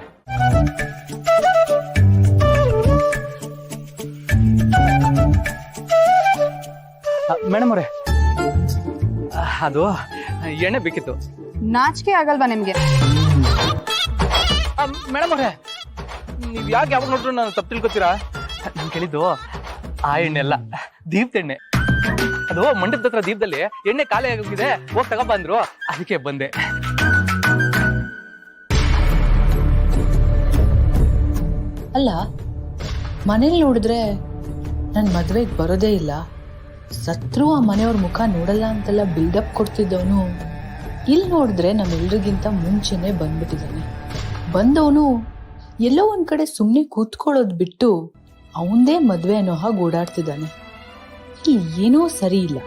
[SPEAKER 8] ಮೇಡಮ್ ಅವರೇ, ಅದು ಎಣ್ಣೆ ಬೇಕಿತ್ತು.
[SPEAKER 13] ನಾಚಿಕೆ ಆಗಲ್ವಾ ನಿಮ್ಗೆ?
[SPEAKER 8] ಮೇಡಮ್ ಅವರೇ, ನೀವು ಯಾಕೆ ಯಾವಾಗ ನೋಡ್ರು ನಾನು ತಪ್ಪು ತಿಳ್ಕೊತೀರಾ? ನಾನು ಕೇಳಿದ್ದು ಆ ಎಣ್ಣೆ ಅಲ್ಲ, ದೀಪದ ಎಣ್ಣೆ. ಅದು ಮಂಡಪದ ಹತ್ರ ದೀಪದಲ್ಲಿ ಎಣ್ಣೆ ಖಾಲಿ ಆಗೋಗಿದೆ, ಹೋಗಿ ತಗೊಬಂದ್ರು, ಅದಕ್ಕೆ ಬಂದೆ.
[SPEAKER 13] ಅಲ್ಲ, ಮನೇಲಿ ನೋಡಿದ್ರೆ ನನ್ ಮದ್ವೆಗೆ ಬರೋದೇ ಇಲ್ಲ, ಸತ್ರು ಆ ಮನೆಯವ್ರ ಮುಖ ನೋಡಲ್ಲ ಅಂತೆಲ್ಲ ಬಿಲ್ಡಪ್ ಕೊಡ್ತಿದ್ದವನು ಇಲ್ಲಿ ನೋಡಿದ್ರೆ ನಮ್ಮೆಲ್ರಿಗಿಂತ ಮುಂಚೆನೆ ಬಂದ್ಬಿಟ್ಟಿದ್ದಾನೆ. ಬಂದವನು ಎಲ್ಲೋ ಒಂದ್ ಕಡೆ ಸುಮ್ನೆ ಕೂತ್ಕೊಳ್ಳೋದ್ ಬಿಟ್ಟು ಅವಂದೇ ಮದ್ವೆ ಅನ್ನೋ ಹಾಗೆ ಓಡಾಡ್ತಿದ್ದಾನೆ. ಏನೋ ಸರಿ ಇಲ್ಲ.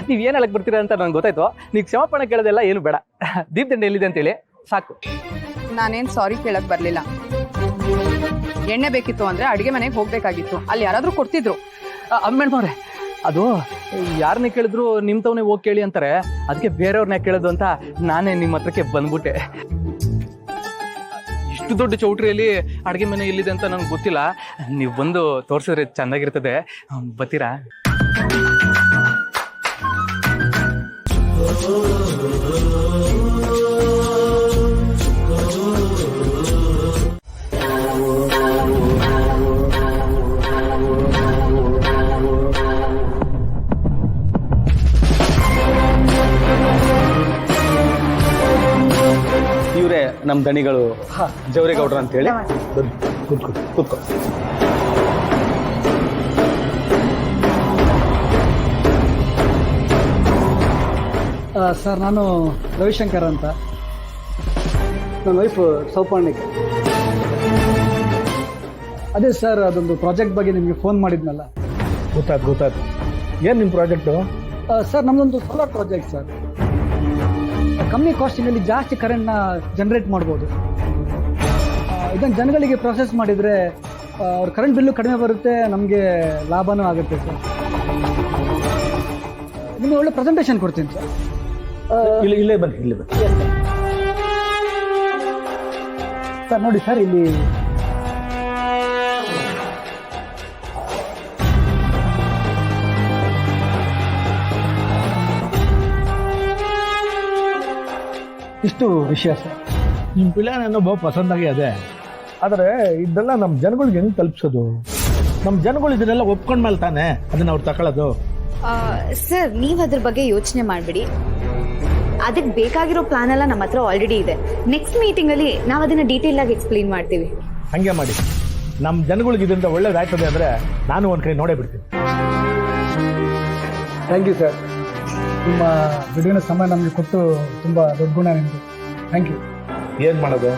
[SPEAKER 8] ನೀವ್ ಏನ್ ಹೇಳಕ್ ಬರ್ತೀರಾ ಅಂತ ನಂಗೆ ಗೊತ್ತಾಯ್ತು. ನೀವು ಕ್ಷಮಾಪಣೆ ಕೇಳೋದೆಲ್ಲ ಏನು ಬೇಡ. ದೀಪದಂಡೆ ಎಲ್ಲಿದೆ ಅಂತೇಳಿ ಸಾಕು.
[SPEAKER 13] ನಾನೇನ್ ಸಾರಿ ಕೇಳಕ್ ಬರ್ಲಿಲ್ಲ. ಎಣ್ಣೆ ಬೇಕಿತ್ತು ಅಂದ್ರೆ ಅಡಿಗೆ ಮನೆಗೆ ಹೋಗ್ಬೇಕಾಗಿತ್ತು, ಅಲ್ಲಿ ಯಾರಾದ್ರೂ ಕೊಡ್ತಿದ್ರು.
[SPEAKER 8] ಮೇಡಮ್ ಅವ್ರೆ, ಅದು ಯಾರನ್ನೇ ಕೇಳಿದ್ರು ನಿಮ್ ತವನೇ ಹೋಗಿ ಕೇಳಿ ಅಂತಾರೆ, ಅದಕ್ಕೆ ಬೇರೆಯವ್ರನ್ನ ಕೇಳೋದು ಅಂತ ನಾನೇ ನಿಮ್ಮ ಹತ್ರಕ್ಕೆ ಬಂದ್ಬಿಟ್ಟೆ. ಇಷ್ಟು ದೊಡ್ಡ ಚೌಟ್ರಿಯಲ್ಲಿ ಅಡುಗೆ ಮನೆ ಎಲ್ಲಿದೆ ಅಂತ ನಂಗೆ ಗೊತ್ತಿಲ್ಲ. ನೀವು ಬಂದು ತೋರಿಸಿದ್ರೆ ಚೆನ್ನಾಗಿರ್ತದೆ. ಬರ್ತೀರಾ?
[SPEAKER 14] ಇವರೇ ನಮ್ಮ ದಣಿಗಳು ಜವರೇಗೌಡ್ರ ಅಂತ ಹೇಳಿ. ಕೂತ್ಕೋ.
[SPEAKER 10] ಸರ್, ನಾನು ರವಿಶಂಕರ್ ಅಂತ. ನನ್ನ ವೈಫ್ ಸೌಪರ್ಣಿಕ. ಅದೇ ಸರ್, ಅದೊಂದು ಪ್ರಾಜೆಕ್ಟ್ ಬಗ್ಗೆ ನಿಮಗೆ ಫೋನ್ ಮಾಡಿದ್ನಲ್ಲ.
[SPEAKER 14] ಗೊತ್ತಾಯ್ತು. ಏನು ನಿಮ್ಮ ಪ್ರಾಜೆಕ್ಟು?
[SPEAKER 10] ಸರ್, ನಮ್ಮದೊಂದು ಸೋಲಾರ್ ಪ್ರಾಜೆಕ್ಟ್ ಸರ್. ಕಮ್ಮಿ ಕಾಸ್ಟಿನಲ್ಲಿ ಜಾಸ್ತಿ ಕರೆಂಟ್ನ ಜನರೇಟ್ ಮಾಡ್ಬೋದು. ಇದನ್ನು ಜನಗಳಿಗೆ ಪ್ರೊಸೆಸ್ ಮಾಡಿದರೆ ಅವ್ರ ಕರೆಂಟ್ ಬಿಲ್ಲು ಕಡಿಮೆ ಬರುತ್ತೆ, ನಮಗೆ ಲಾಭನೂ ಆಗುತ್ತೆ ಸರ್. ನಿಮಗೆ ಒಳ್ಳೆ ಪ್ರೆಸೆಂಟೇಷನ್ ಕೊಡ್ತೀನಿ ಸರ್.
[SPEAKER 14] ಇಲ್ಲೇ ಬನ್ನಿ.
[SPEAKER 10] ಸರ್ ನೋಡಿ ಸರ್, ಇಲ್ಲಿ ಇಷ್ಟು ವಿಷಯ ಸರ್.
[SPEAKER 14] ನಿಮ್ಮ ಪ್ಲಾನ್ ಏನೋ ಬಹು ಪಸಂದಾಗಿ ಅದೇ, ಆದರೆ ಇದೆಲ್ಲ ನಮ್ಮ ಜನಗಳಿಗೆ ಹೆಂಗೆ ತಲುಪಿಸೋದು? ನಮ್ಮ ಜನಗಳು ಇದನ್ನೆಲ್ಲ ಒಪ್ಕೊಂಡ್ಮೇಲೆ ತಾನೆ ಅದನ್ನ ಅವ್ರು ತಗೊಳ್ಳೋದು.
[SPEAKER 12] ಸರ್ ನೀವು ಅದ್ರ ಬಗ್ಗೆ ಯೋಚನೆ ಮಾಡಬೇಡಿ. ಅದಕ್ಕೆ ಬೇಕಾಗಿರೋ ಪ್ಲಾನ್ ಎಲ್ಲ ನಮ್ಮ ಹತ್ರ ಆಲ್ರೆಡಿ ಇದೆ. ನೆಕ್ಸ್ಟ್ ಮೀಟಿಂಗ್ ಅಲ್ಲಿ ನಾವು ಅದನ್ನ ಡೀಟೇಲ್ ಆಗಿ ಎಕ್ಸ್ಪ್ಲೇನ್ ಮಾಡ್ತೀವಿ.
[SPEAKER 14] ಹಂಗೆ ಮಾಡಿ. ನಮ್ಮ ಜನಗಳಿಗೆ ಇದರಿಂದ ಒಳ್ಳೇದಾಯ್ತದೆ ಅಂದ್ರೆ ನಾನು ಒಂದ್ ಕೈ ನೋಡೇ ಬಿಡ್ತೀನಿ.
[SPEAKER 10] Thank you sir. ನಿಮ್ಮ ಬಿಡುವಿನ ಸಮಯ ನಮಗೆ ಕೊಟ್ಟು ತುಂಬ ದೊಡ್ಡ ಗುಣ ನಿಮ್ಮದು. Thank you.
[SPEAKER 14] ಏನ್ ಮಾಡೋದು,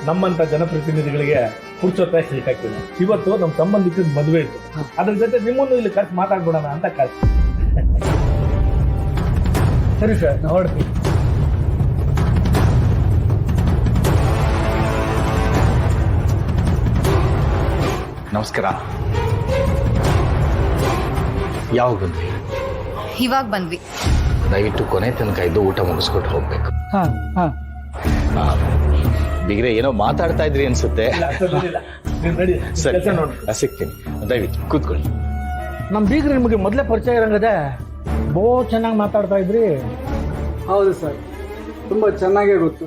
[SPEAKER 14] ನಮ್ಮಂತ ಜನಪ್ರತಿನಿಧಿಗಳಿಗೆ ಪುರ್ಸೊತ್ತೆ ಸಿಕ್ಕಾಗ್ತಿಲ್ಲ. ಇವತ್ತು ನಮ್ಮ ಸಂಬಂಧಿಕರ ಮದುವೆ ಇತ್ತು, ಅದ್ರ ಜೊತೆ ನಿಮ್ಮನ್ನು ಇಲ್ಲಿ ಕರ್ಸಿ ಮಾತಾಡ್ಬಿಡೋಣ ಅಂತ ಕರ್ಸಿ.
[SPEAKER 10] ಸರಿ ಸರ್, ನಾವು ಹೊರಡ್ತೀವಿ.
[SPEAKER 11] ನಮಸ್ಕಾರ. ಯಾವಾಗ ಬಂದ್ವಿ?
[SPEAKER 12] ಇವಾಗ ಬಂದ್ವಿ.
[SPEAKER 11] ದಯವಿಟ್ಟು ಕೊನೆ ತನಕ ಇದ್ದು ಊಟ ಮುಗಿಸ್ಕೊಟ್ಟು ಹೋಗ್ಬೇಕು.
[SPEAKER 10] ಹಾಂ ಹಾಂ.
[SPEAKER 11] ಬಿಗ್ರೆ ಏನೋ ಮಾತಾಡ್ತಾ ಇದ್ರಿ ಅನ್ಸುತ್ತೆ. ಸರಿ,
[SPEAKER 14] ನೋಡಿ
[SPEAKER 11] ಸಿಗ್ತೀನಿ. ದಯವಿಟ್ಟು ಕೂತ್ಕೊಳ್ಳಿ.
[SPEAKER 14] ನಮ್ಮ ಬೀಗ್ರಿ ನಿಮಗೆ ಮೊದಲೇ ಪರಿಚಯ ಇರಂಗದೆ, ಬಹು ಚೆನ್ನಾಗಿ ಮಾತಾಡ್ತಾ ಇದ್ರಿ.
[SPEAKER 10] ಹೌದು ಸರ್, ತುಂಬ ಚೆನ್ನಾಗೇ ಗೊತ್ತು.